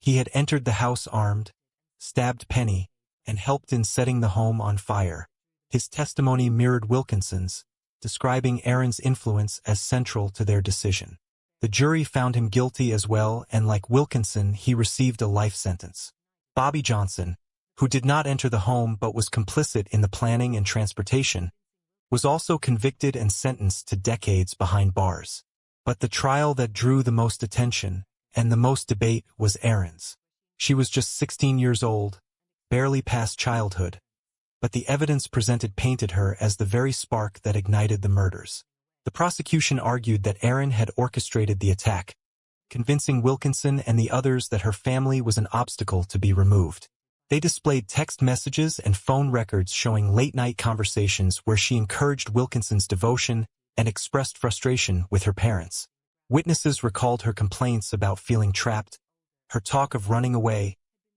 He had entered the house armed, stabbed Penny, and helped in setting the home on fire. His testimony mirrored Wilkinson's, describing Aaron's influence as central to their decision. The jury found him guilty as well, and like Wilkinson, he received a life sentence. Bobby Johnson, who did not enter the home but was complicit in the planning and transportation, was also convicted and sentenced to decades behind bars. But the trial that drew the most attention and the most debate was Erin's. She was just 16 years old, barely past childhood, but the evidence presented painted her as the very spark that ignited the murders. The prosecution argued that Erin had orchestrated the attack, convincing Wilkinson and the others that her family was an obstacle to be removed. They displayed text messages and phone records showing late-night conversations where she encouraged Wilkinson's devotion and expressed frustration with her parents. Witnesses recalled her complaints about feeling trapped, her talk of running away,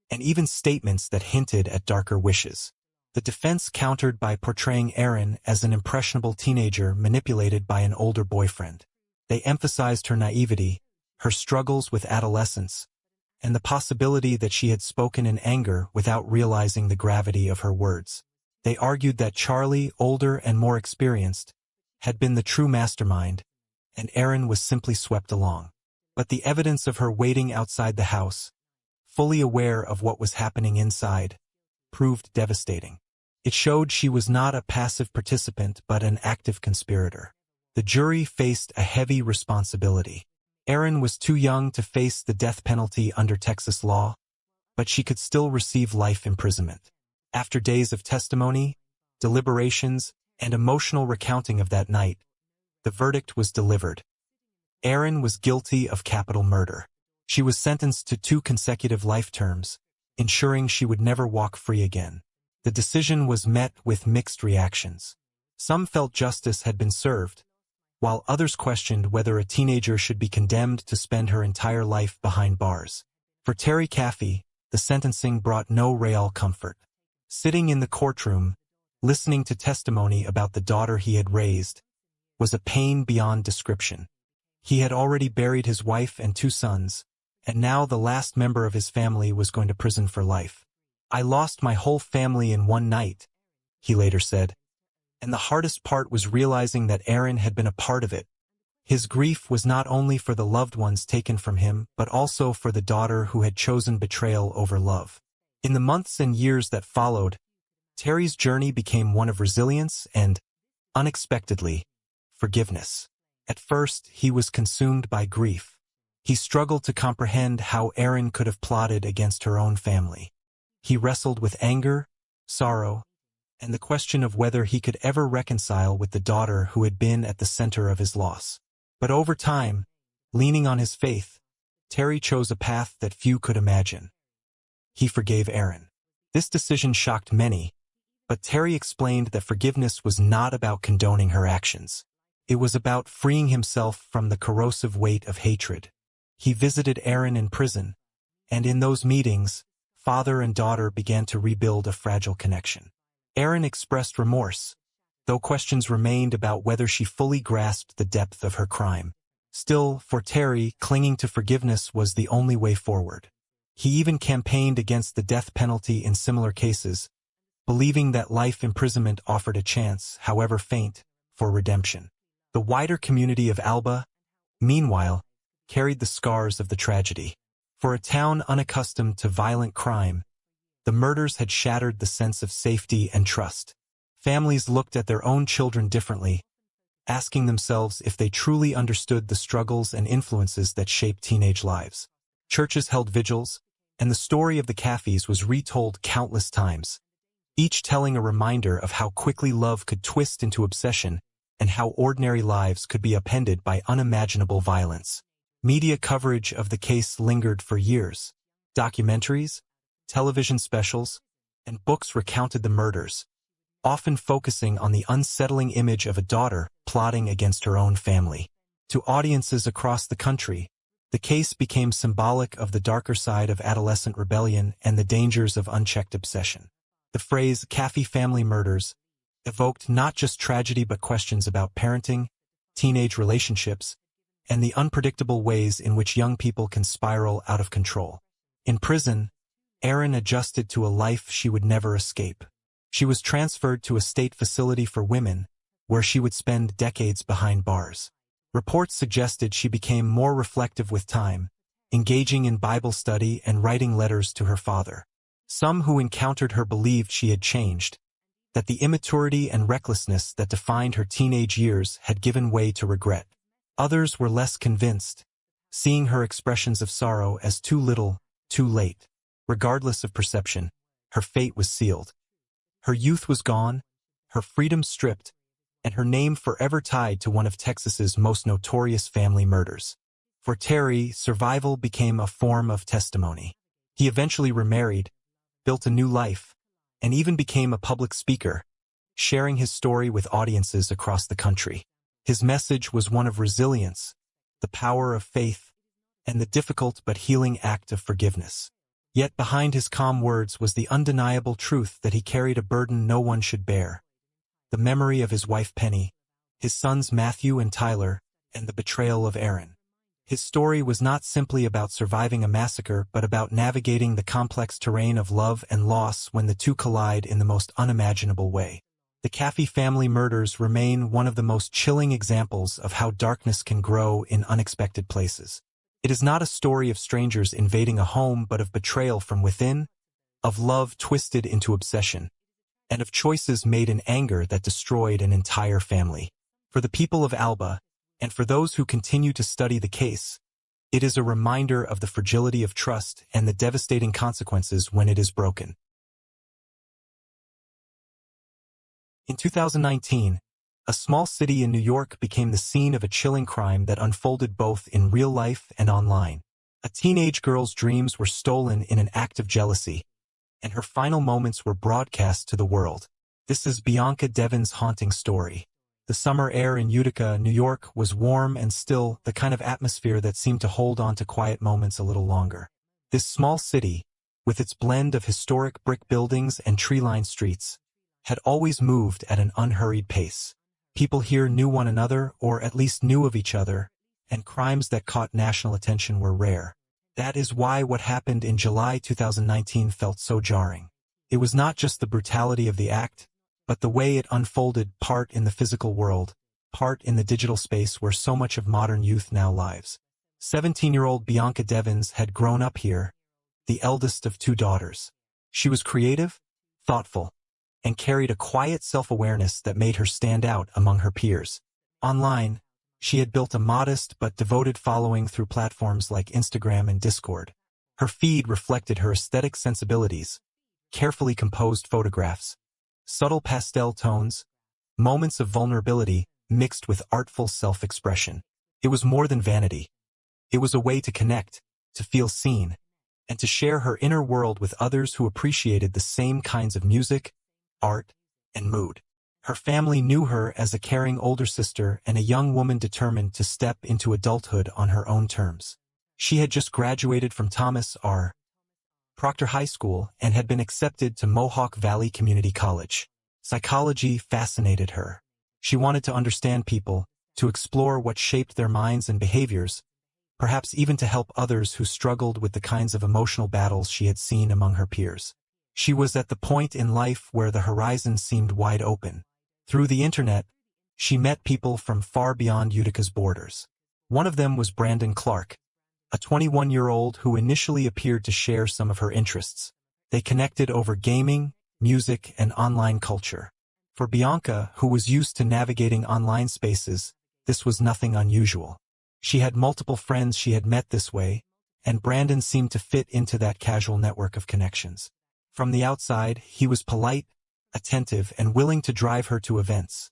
and even statements that hinted at darker wishes. The defense countered by portraying Erin as an impressionable teenager manipulated by an older boyfriend. They emphasized her naivety, her struggles with adolescence, and the possibility that she had spoken in anger without realizing the gravity of her words. They argued that Charlie, older and more experienced, had been the true mastermind, and Erin was simply swept along. But the evidence of her waiting outside the house, fully aware of what was happening inside, proved devastating. It showed she was not a passive participant but an active conspirator. The jury faced a heavy responsibility. Erin was too young to face the death penalty under Texas law, but she could still receive life imprisonment. After days of testimony, deliberations, and emotional recounting of that night, the verdict was delivered. Erin was guilty of capital murder. She was sentenced to 2 consecutive life terms, ensuring she would never walk free again. The decision was met with mixed reactions. Some felt justice had been served, while others questioned whether a teenager should be condemned to spend her entire life behind bars. For Terry Caffey, the sentencing brought no real comfort. Sitting in the courtroom, listening to testimony about the daughter he had raised, was a pain beyond description. He had already buried his wife and 2 sons, and now the last member of his family was going to prison for life. "I lost my whole family in one night," he later said. And the hardest part was realizing that Erin had been a part of it. His grief was not only for the loved ones taken from him, but also for the daughter who had chosen betrayal over love. In the months and years that followed, Terry's journey became one of resilience and, unexpectedly, forgiveness. At first, he was consumed by grief. He struggled to comprehend how Erin could have plotted against her own family. He wrestled with anger, sorrow, and the question of whether he could ever reconcile with the daughter who had been at the center of his loss. But over time, leaning on his faith, Terry chose a path that few could imagine. He forgave Erin. This decision shocked many, but Terry explained that forgiveness was not about condoning her actions. It was about freeing himself from the corrosive weight of hatred. He visited Erin in prison, and in those meetings, father and daughter began to rebuild a fragile connection. Erin expressed remorse, though questions remained about whether she fully grasped the depth of her crime. Still, for Terry, clinging to forgiveness was the only way forward. He even campaigned against the death penalty in similar cases, believing that life imprisonment offered a chance, however faint, for redemption. The wider community of Alba, meanwhile, carried the scars of the tragedy. For a town unaccustomed to violent crime, the murders had shattered the sense of safety and trust. Families looked at their own children differently, asking themselves if they truly understood the struggles and influences that shape teenage lives. Churches held vigils, and the story of the Caffeys was retold countless times, each telling a reminder of how quickly love could twist into obsession and how ordinary lives could be upended by unimaginable violence. Media coverage of the case lingered for years. Documentaries, television specials, and books recounted the murders, often focusing on the unsettling image of a daughter plotting against her own family. To audiences across the country, the case became symbolic of the darker side of adolescent rebellion and the dangers of unchecked obsession. The phrase "Caffey family murders" evoked not just tragedy but questions about parenting, teenage relationships, and the unpredictable ways in which young people can spiral out of control. In prison, Erin adjusted to a life she would never escape. She was transferred to a state facility for women, where she would spend decades behind bars. Reports suggested she became more reflective with time, engaging in Bible study and writing letters to her father. Some who encountered her believed she had changed, that the immaturity and recklessness that defined her teenage years had given way to regret. Others were less convinced, seeing her expressions of sorrow as too little, too late. Regardless of perception, her fate was sealed. Her youth was gone, her freedom stripped, and her name forever tied to one of Texas's most notorious family murders. For Terry, survival became a form of testimony. He eventually remarried, built a new life, and even became a public speaker, sharing his story with audiences across the country. His message was one of resilience, the power of faith, and the difficult but healing act of forgiveness. Yet behind his calm words was the undeniable truth that he carried a burden no one should bear. The memory of his wife Penny, his sons Matthew and Tyler, and the betrayal of Aaron. His story was not simply about surviving a massacre but about navigating the complex terrain of love and loss when the two collide in the most unimaginable way. The Caffey family murders remain one of the most chilling examples of how darkness can grow in unexpected places. It is not a story of strangers invading a home but of betrayal from within, of love twisted into obsession, and of choices made in anger that destroyed an entire family. For the people of Alba, and for those who continue to study the case, it is a reminder of the fragility of trust and the devastating consequences when it is broken. In 2019, a small city in New York became the scene of a chilling crime that unfolded both in real life and online. A teenage girl's dreams were stolen in an act of jealousy, and her final moments were broadcast to the world. This is Bianca Devon's haunting story. The summer air in Utica, New York, was warm and still, the kind of atmosphere that seemed to hold on to quiet moments a little longer. This small city, with its blend of historic brick buildings and tree-lined streets, had always moved at an unhurried pace. People here knew one another, or at least knew of each other, and crimes that caught national attention were rare. That is why what happened in July 2019 felt so jarring. It was not just the brutality of the act, but the way it unfolded, part in the physical world, part in the digital space where so much of modern youth now lives. 17-year-old Bianca Devons had grown up here, the eldest of two daughters. She was creative, thoughtful, and carried a quiet self-awareness that made her stand out among her peers. Online, she had built a modest but devoted following through platforms like Instagram and Discord. Her feed reflected her aesthetic sensibilities, carefully composed photographs, subtle pastel tones, moments of vulnerability mixed with artful self-expression. It was more than vanity. It was a way to connect, to feel seen, and to share her inner world with others who appreciated the same kinds of music, art, and mood. Her family knew her as a caring older sister and a young woman determined to step into adulthood on her own terms. She had just graduated from Thomas R. Proctor High School and had been accepted to Mohawk Valley Community College. Psychology fascinated her. She wanted to understand people, to explore what shaped their minds and behaviors, perhaps even to help others who struggled with the kinds of emotional battles she had seen among her peers. She was at the point in life where the horizon seemed wide open. Through the internet, she met people from far beyond Utica's borders. One of them was Brandon Clark, a 21-year-old who initially appeared to share some of her interests. They connected over gaming, music, and online culture. For Bianca, who was used to navigating online spaces, this was nothing unusual. She had multiple friends she had met this way, and Brandon seemed to fit into that casual network of connections. From the outside, he was polite, attentive, and willing to drive her to events,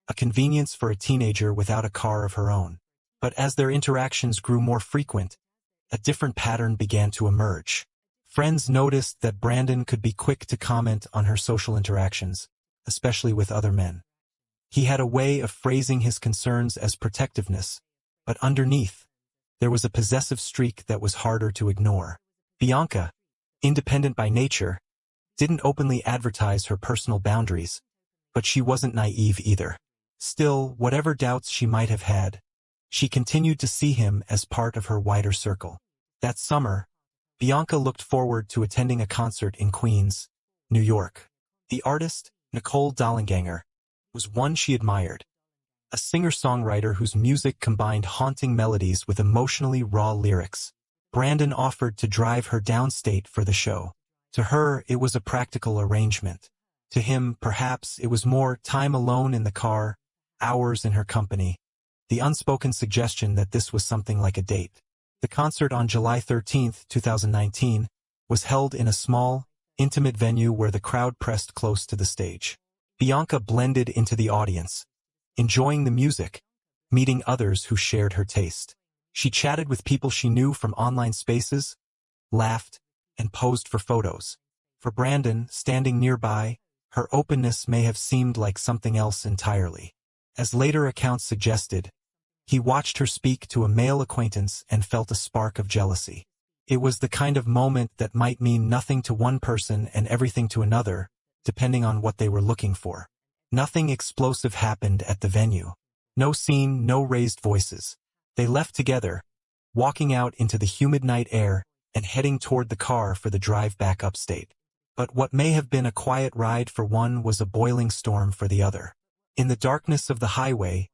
a convenience for a teenager without a car of her own. But as their interactions grew more frequent, a different pattern began to emerge. Friends noticed that Brandon could be quick to comment on her social interactions, especially with other men. He had a way of phrasing his concerns as protectiveness, but underneath, there was a possessive streak that was harder to ignore. Bianca, independent by nature, didn't openly advertise her personal boundaries, but she wasn't naive either. Still, whatever doubts she might have had, she continued to see him as part of her wider circle. That summer, Bianca looked forward to attending a concert in Queens, New York. The artist, Nicole Dollanganger, was one she admired, a singer-songwriter whose music combined haunting melodies with emotionally raw lyrics. Brandon offered to drive her downstate for the show. To her, it was a practical arrangement. To him, perhaps, it was more time alone in the car, hours in her company. The unspoken suggestion that this was something like a date. The concert on July 13, 2019, was held in a small, intimate venue where the crowd pressed close to the stage. Bianca blended into the audience, enjoying the music, meeting others who shared her taste. She chatted with people she knew from online spaces, laughed, and posed for photos. For Brandon, standing nearby, her openness may have seemed like something else entirely. As later accounts suggested, he watched her speak to a male acquaintance and felt a spark of jealousy. It was the kind of moment that might mean nothing to one person and everything to another, depending on what they were looking for. Nothing explosive happened at the venue. No scene, no raised voices. They left together, walking out into the humid night air and heading toward the car for the drive back upstate. But what may have been a quiet ride for one was a boiling storm for the other. In the darkness of the highway,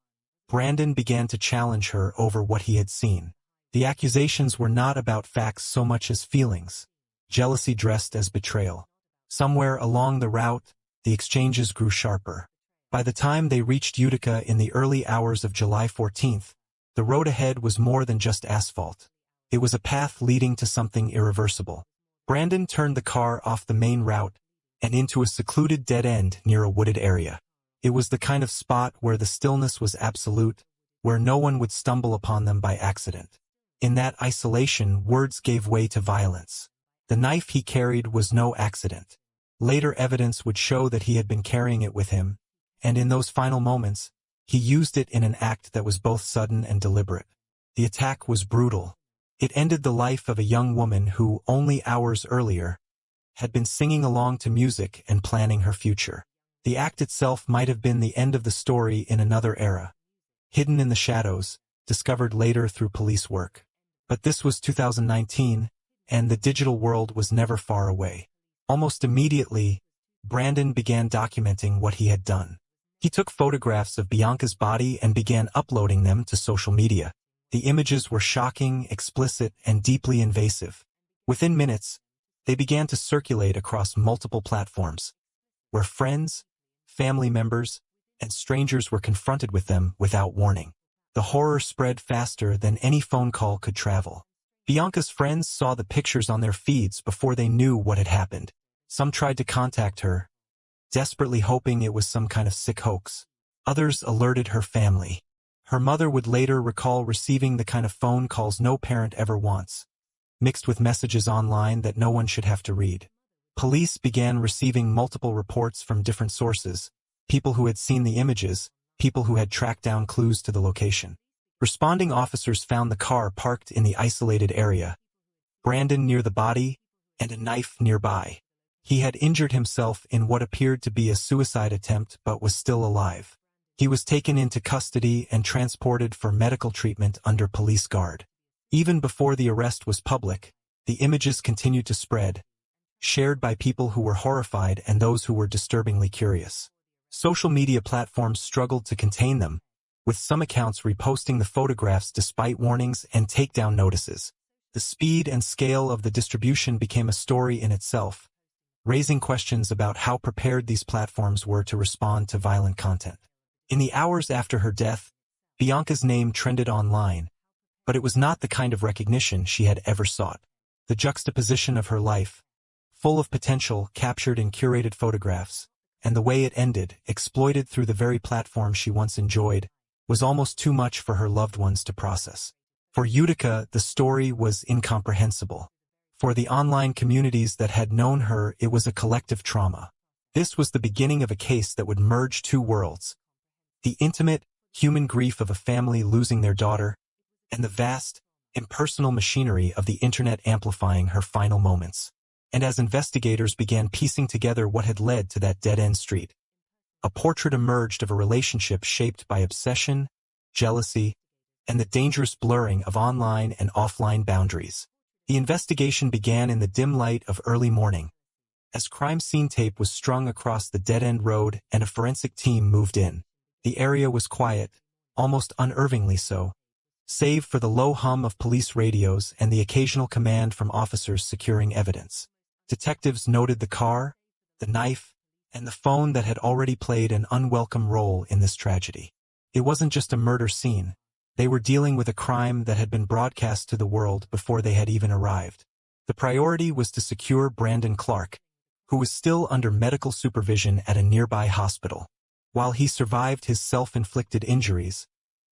Brandon began to challenge her over what he had seen. The accusations were not about facts so much as feelings, jealousy dressed as betrayal. Somewhere along the route, the exchanges grew sharper. By the time they reached Utica in the early hours of July 14th, the road ahead was more than just asphalt. It was a path leading to something irreversible. Brandon turned the car off the main route and into a secluded dead end near a wooded area. It was the kind of spot where the stillness was absolute, where no one would stumble upon them by accident. In that isolation, words gave way to violence. The knife he carried was no accident. Later evidence would show that he had been carrying it with him, and in those final moments, he used it in an act that was both sudden and deliberate. The attack was brutal. It ended the life of a young woman who, only hours earlier, had been singing along to music and planning her future. The act itself might have been the end of the story in another era, hidden in the shadows, discovered later through police work. But this was 2019, and the digital world was never far away. Almost immediately, Brandon began documenting what he had done. He took photographs of Bianca's body and began uploading them to social media. The images were shocking, explicit, and deeply invasive. Within minutes, they began to circulate across multiple platforms, where friends, family members, and strangers were confronted with them without warning. The horror spread faster than any phone call could travel. Bianca's friends saw the pictures on their feeds before they knew what had happened. Some tried to contact her, desperately hoping it was some kind of sick hoax. Others alerted her family. Her mother would later recall receiving the kind of phone calls no parent ever wants, mixed with messages online that no one should have to read. Police began receiving multiple reports from different sources, people who had seen the images, people who had tracked down clues to the location. Responding officers found the car parked in the isolated area, Brandon near the body, and a knife nearby. He had injured himself in what appeared to be a suicide attempt but was still alive. He was taken into custody and transported for medical treatment under police guard. Even before the arrest was public, the images continued to spread, shared by people who were horrified and those who were disturbingly curious. Social media platforms struggled to contain them, with some accounts reposting the photographs despite warnings and takedown notices. The speed and scale of the distribution became a story in itself, raising questions about how prepared these platforms were to respond to violent content. In the hours after her death, Bianca's name trended online, but it was not the kind of recognition she had ever sought. The juxtaposition of her life, full of potential captured in curated photographs, and the way it ended, exploited through the very platform she once enjoyed, was almost too much for her loved ones to process. For Utica, the story was incomprehensible. For the online communities that had known her, it was a collective trauma. This was the beginning of a case that would merge two worlds: the intimate, human grief of a family losing their daughter, and the vast, impersonal machinery of the internet amplifying her final moments. And as investigators began piecing together what had led to that dead-end street, a portrait emerged of a relationship shaped by obsession, jealousy, and the dangerous blurring of online and offline boundaries. The investigation began in the dim light of early morning, as crime scene tape was strung across the dead-end road and a forensic team moved in. The area was quiet, almost unnervingly so, save for the low hum of police radios and the occasional command from officers securing evidence. Detectives noted the car, the knife, and the phone that had already played an unwelcome role in this tragedy. It wasn't just a murder scene. They were dealing with a crime that had been broadcast to the world before they had even arrived. The priority was to secure Brandon Clark, who was still under medical supervision at a nearby hospital. While he survived his self-inflicted injuries,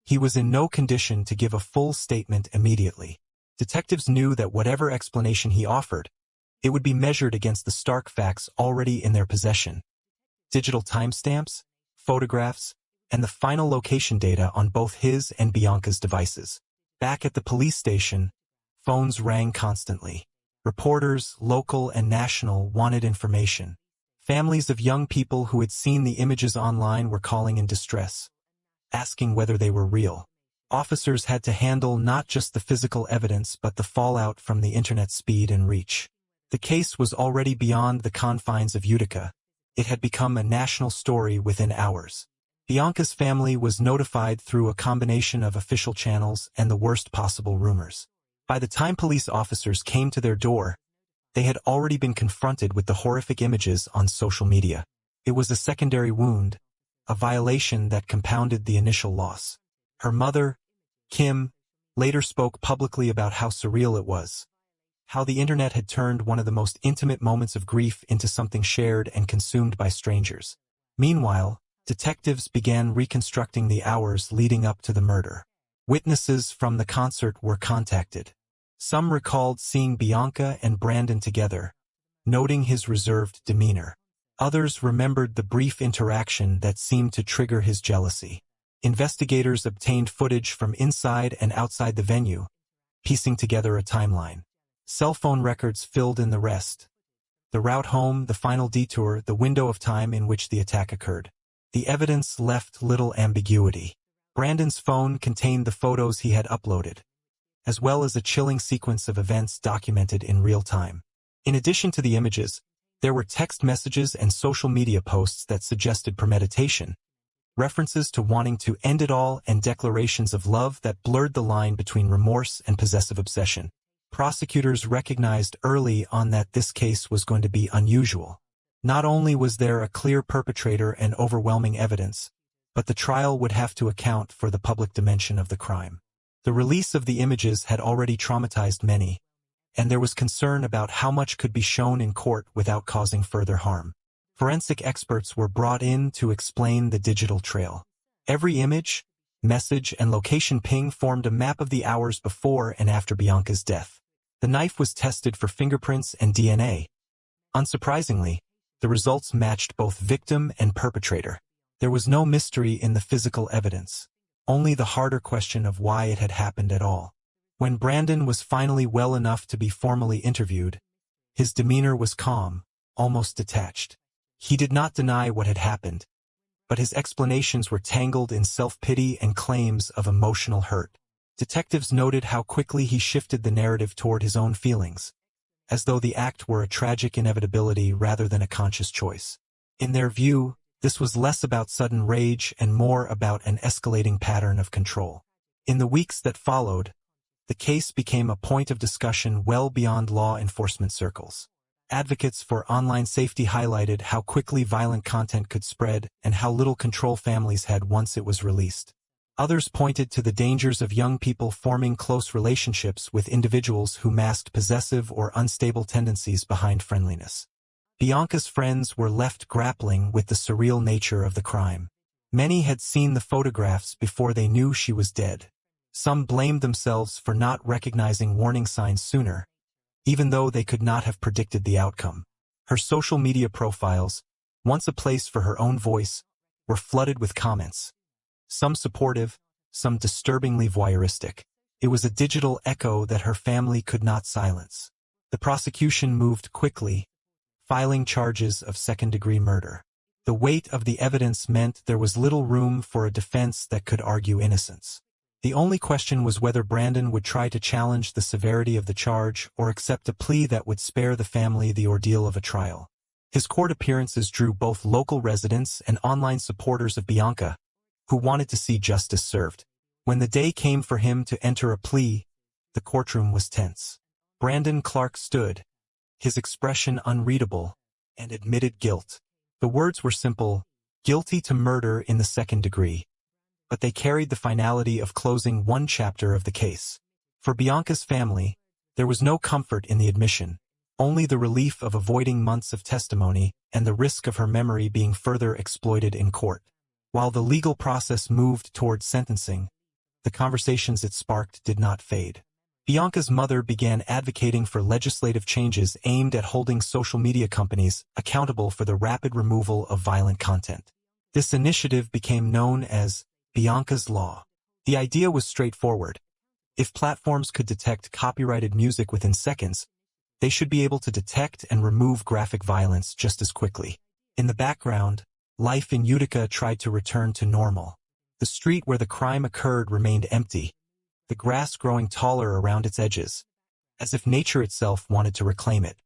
he was in no condition to give a full statement immediately. Detectives knew that whatever explanation he offered, it would be measured against the stark facts already in their possession. Digital timestamps, photographs, and the final location data on both his and Bianca's devices. Back at the police station, phones rang constantly. Reporters, local and national, wanted information. Families of young people who had seen the images online were calling in distress, asking whether they were real. Officers had to handle not just the physical evidence but the fallout from the internet's speed and reach. The case was already beyond the confines of Utica. It had become a national story within hours. Bianca's family was notified through a combination of official channels and the worst possible rumors. By the time police officers came to their door, they had already been confronted with the horrific images on social media. It was a secondary wound, a violation that compounded the initial loss. Her mother, Kim, later spoke publicly about how surreal it was, how the internet had turned one of the most intimate moments of grief into something shared and consumed by strangers. Meanwhile, detectives began reconstructing the hours leading up to the murder. Witnesses from the concert were contacted. Some recalled seeing Bianca and Brandon together, noting his reserved demeanor. Others remembered the brief interaction that seemed to trigger his jealousy. Investigators obtained footage from inside and outside the venue, piecing together a timeline. Cell phone records filled in the rest. The route home, the final detour, the window of time in which the attack occurred. The evidence left little ambiguity. Brandon's phone contained the photos he had uploaded, as well as a chilling sequence of events documented in real time. In addition to the images, there were text messages and social media posts that suggested premeditation, references to wanting to end it all and declarations of love that blurred the line between remorse and possessive obsession. Prosecutors recognized early on that this case was going to be unusual. Not only was there a clear perpetrator and overwhelming evidence, but the trial would have to account for the public dimension of the crime. The release of the images had already traumatized many, and there was concern about how much could be shown in court without causing further harm. Forensic experts were brought in to explain the digital trail. Every image, message, and location ping formed a map of the hours before and after Bianca's death. The knife was tested for fingerprints and DNA. Unsurprisingly, the results matched both victim and perpetrator. There was no mystery in the physical evidence, only the harder question of why it had happened at all. When Brandon was finally well enough to be formally interviewed, his demeanor was calm, almost detached. He did not deny what had happened, but his explanations were tangled in self-pity and claims of emotional hurt. Detectives noted how quickly he shifted the narrative toward his own feelings, as though the act were a tragic inevitability rather than a conscious choice. In their view, this was less about sudden rage and more about an escalating pattern of control. In the weeks that followed, the case became a point of discussion well beyond law enforcement circles. Advocates for online safety highlighted how quickly violent content could spread and how little control families had once it was released. Others pointed to the dangers of young people forming close relationships with individuals who masked possessive or unstable tendencies behind friendliness. Bianca's friends were left grappling with the surreal nature of the crime. Many had seen the photographs before they knew she was dead. Some blamed themselves for not recognizing warning signs sooner, even though they could not have predicted the outcome. Her social media profiles, once a place for her own voice, were flooded with comments. Some supportive, some disturbingly voyeuristic. It was a digital echo that her family could not silence. The prosecution moved quickly, filing charges of second-degree murder. The weight of the evidence meant there was little room for a defense that could argue innocence. The only question was whether Brandon would try to challenge the severity of the charge or accept a plea that would spare the family the ordeal of a trial. His court appearances drew both local residents and online supporters of Bianca, who wanted to see justice served. When the day came for him to enter a plea, the courtroom was tense. Brandon Clark stood, his expression unreadable, and admitted guilt. The words were simple, guilty to murder in the second degree. But they carried the finality of closing one chapter of the case. For Bianca's family, there was no comfort in the admission, only the relief of avoiding months of testimony and the risk of her memory being further exploited in court. While the legal process moved toward sentencing, the conversations it sparked did not fade. Bianca's mother began advocating for legislative changes aimed at holding social media companies accountable for the rapid removal of violent content. This initiative became known as Bianca's Law. The idea was straightforward. If platforms could detect copyrighted music within seconds, they should be able to detect and remove graphic violence just as quickly. In the background, life in Utica tried to return to normal. The street where the crime occurred remained empty, the grass growing taller around its edges, as if nature itself wanted to reclaim it.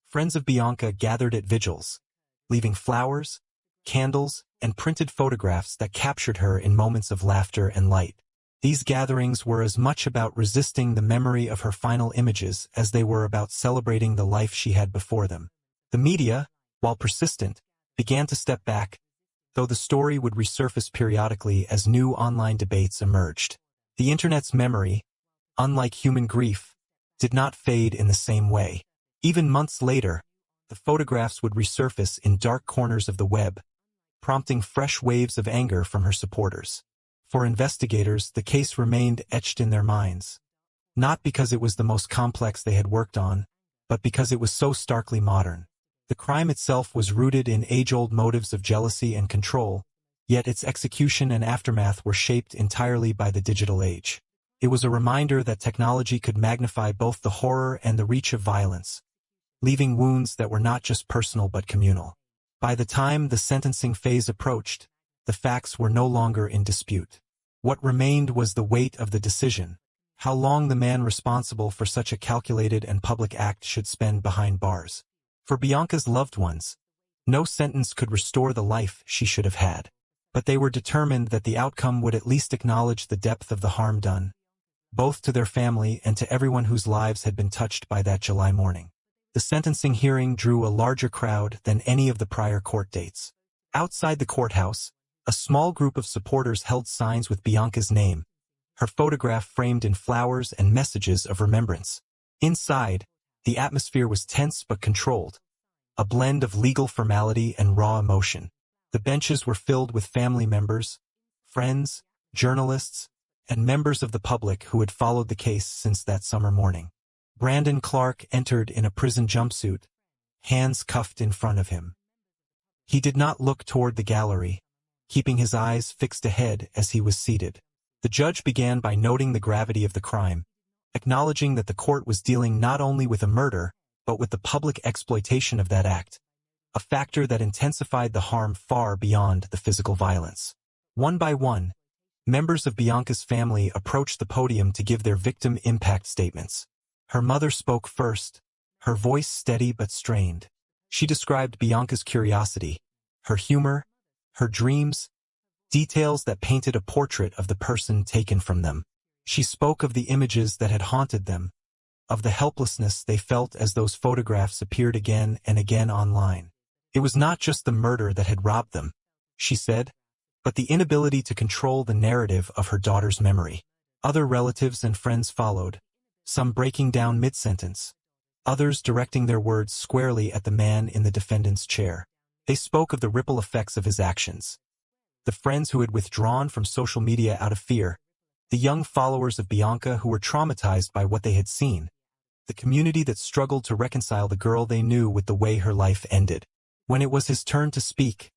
Friends of Bianca gathered at vigils, leaving flowers, candles, and printed photographs that captured her in moments of laughter and light. These gatherings were as much about resisting the memory of her final images as they were about celebrating the life she had before them. The media, while persistent, began to step back, though the story would resurface periodically as new online debates emerged. The Internet's memory, unlike human grief, did not fade in the same way. Even months later, the photographs would resurface in dark corners of the web, prompting fresh waves of anger from her supporters. For investigators, the case remained etched in their minds, not because it was the most complex they had worked on, but because it was so starkly modern. The crime itself was rooted in age-old motives of jealousy and control, yet its execution and aftermath were shaped entirely by the digital age. It was a reminder that technology could magnify both the horror and the reach of violence, leaving wounds that were not just personal but communal. By the time the sentencing phase approached, the facts were no longer in dispute. What remained was the weight of the decision, how long the man responsible for such a calculated and public act should spend behind bars. For Bianca's loved ones, no sentence could restore the life she should have had. But they were determined that the outcome would at least acknowledge the depth of the harm done, both to their family and to everyone whose lives had been touched by that July morning. The sentencing hearing drew a larger crowd than any of the prior court dates. Outside the courthouse, a small group of supporters held signs with Bianca's name, her photograph framed in flowers and messages of remembrance. Inside, the atmosphere was tense but controlled, a blend of legal formality and raw emotion. The benches were filled with family members, friends, journalists, and members of the public who had followed the case since that summer morning. Brandon Clark entered in a prison jumpsuit, hands cuffed in front of him. He did not look toward the gallery, keeping his eyes fixed ahead as he was seated. The judge began by noting the gravity of the crime, acknowledging that the court was dealing not only with a murder, but with the public exploitation of that act, a factor that intensified the harm far beyond the physical violence. One by one, members of Bianca's family approached the podium to give their victim impact statements. Her mother spoke first, her voice steady but strained. She described Bianca's curiosity, her humor, her dreams, details that painted a portrait of the person taken from them. She spoke of the images that had haunted them, of the helplessness they felt as those photographs appeared again and again online. It was not just the murder that had robbed them, she said, but the inability to control the narrative of her daughter's memory. Other relatives and friends followed, some breaking down mid-sentence, others directing their words squarely at the man in the defendant's chair. They spoke of the ripple effects of his actions. The friends who had withdrawn from social media out of fear, the young followers of Bianca who were traumatized by what they had seen, the community that struggled to reconcile the girl they knew with the way her life ended. When it was his turn to speak,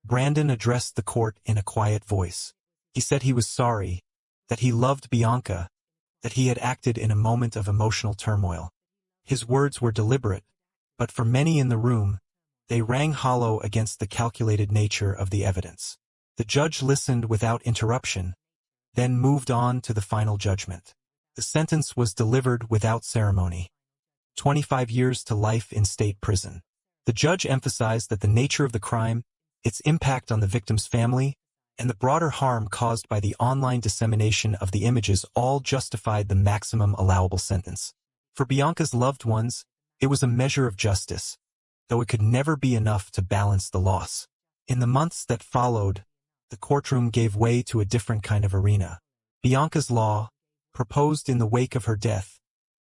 Brandon addressed the court in a quiet voice. He said he was sorry, that he loved Bianca, that he had acted in a moment of emotional turmoil. His words were deliberate, but for many in the room, they rang hollow against the calculated nature of the evidence. The judge listened without interruption, then moved on to the final judgment. The sentence was delivered without ceremony. 25 years to life in state prison. The judge emphasized that the nature of the crime, its impact on the victim's family, and the broader harm caused by the online dissemination of the images all justified the maximum allowable sentence. For Bianca's loved ones, it was a measure of justice, though it could never be enough to balance the loss. In the months that followed, the courtroom gave way to a different kind of arena. Bianca's law, proposed in the wake of her death,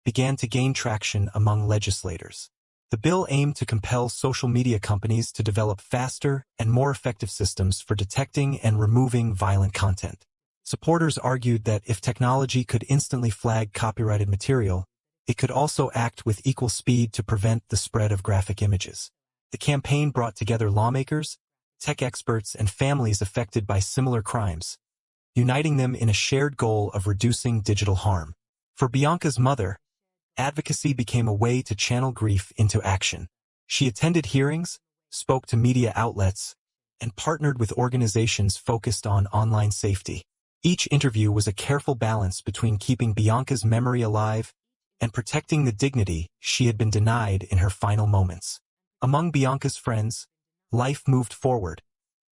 began to gain traction among legislators. The bill aimed to compel social media companies to develop faster and more effective systems for detecting and removing violent content. Supporters argued that if technology could instantly flag copyrighted material, it could also act with equal speed to prevent the spread of graphic images. The campaign brought together lawmakers, tech experts, and families affected by similar crimes, uniting them in a shared goal of reducing digital harm. For Bianca's mother, advocacy became a way to channel grief into action. She attended hearings, spoke to media outlets, and partnered with organizations focused on online safety. Each interview was a careful balance between keeping Bianca's memory alive and protecting the dignity she had been denied in her final moments. Among Bianca's friends, life moved forward,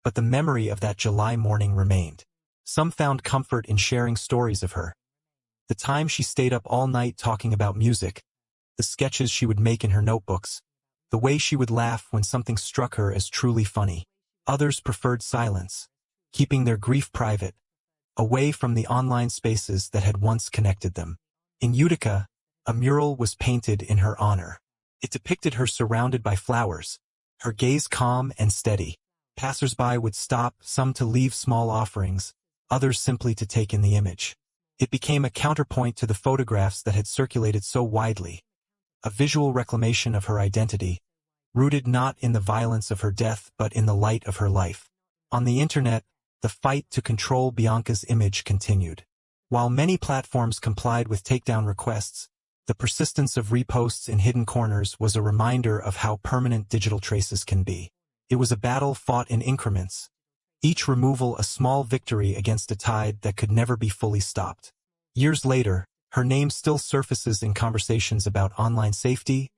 but the memory of that July morning remained. Some found comfort in sharing stories of her. The time she stayed up all night talking about music, the sketches she would make in her notebooks, the way she would laugh when something struck her as truly funny. Others preferred silence, keeping their grief private, away from the online spaces that had once connected them. In Utica, a mural was painted in her honor. It depicted her surrounded by flowers, her gaze calm and steady. Passers-by would stop, some to leave small offerings, others simply to take in the image. It became a counterpoint to the photographs that had circulated so widely, a visual reclamation of her identity, rooted not in the violence of her death but in the light of her life. On the internet, the fight to control Bianca's image continued. While many platforms complied with takedown requests, the persistence of reposts in hidden corners was a reminder of how permanent digital traces can be. It was a battle fought in increments, each removal a small victory against a tide that could never be fully stopped. Years later, her name still surfaces in conversations about online safety,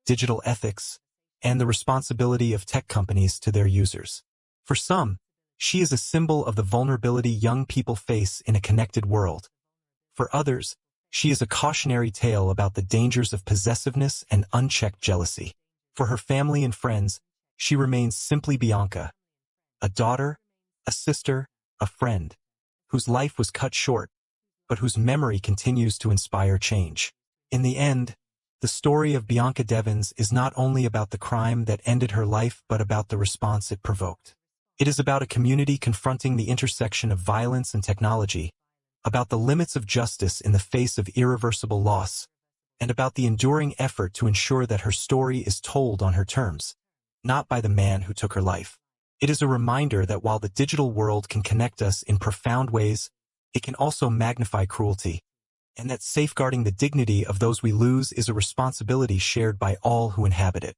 digital ethics, and the responsibility of tech companies to their users. For some, she is a symbol of the vulnerability young people face in a connected world. For others, she is a cautionary tale about the dangers of possessiveness and unchecked jealousy. For her family and friends, she remains simply Bianca, a daughter, a sister, a friend, whose life was cut short, but whose memory continues to inspire change. In the end, the story of Bianca Devins is not only about the crime that ended her life but about the response it provoked. It is about a community confronting the intersection of violence and technology, about the limits of justice in the face of irreversible loss, and about the enduring effort to ensure that her story is told on her terms, not by the man who took her life. It is a reminder that while the digital world can connect us in profound ways, it can also magnify cruelty, and that safeguarding the dignity of those we lose is a responsibility shared by all who inhabit it.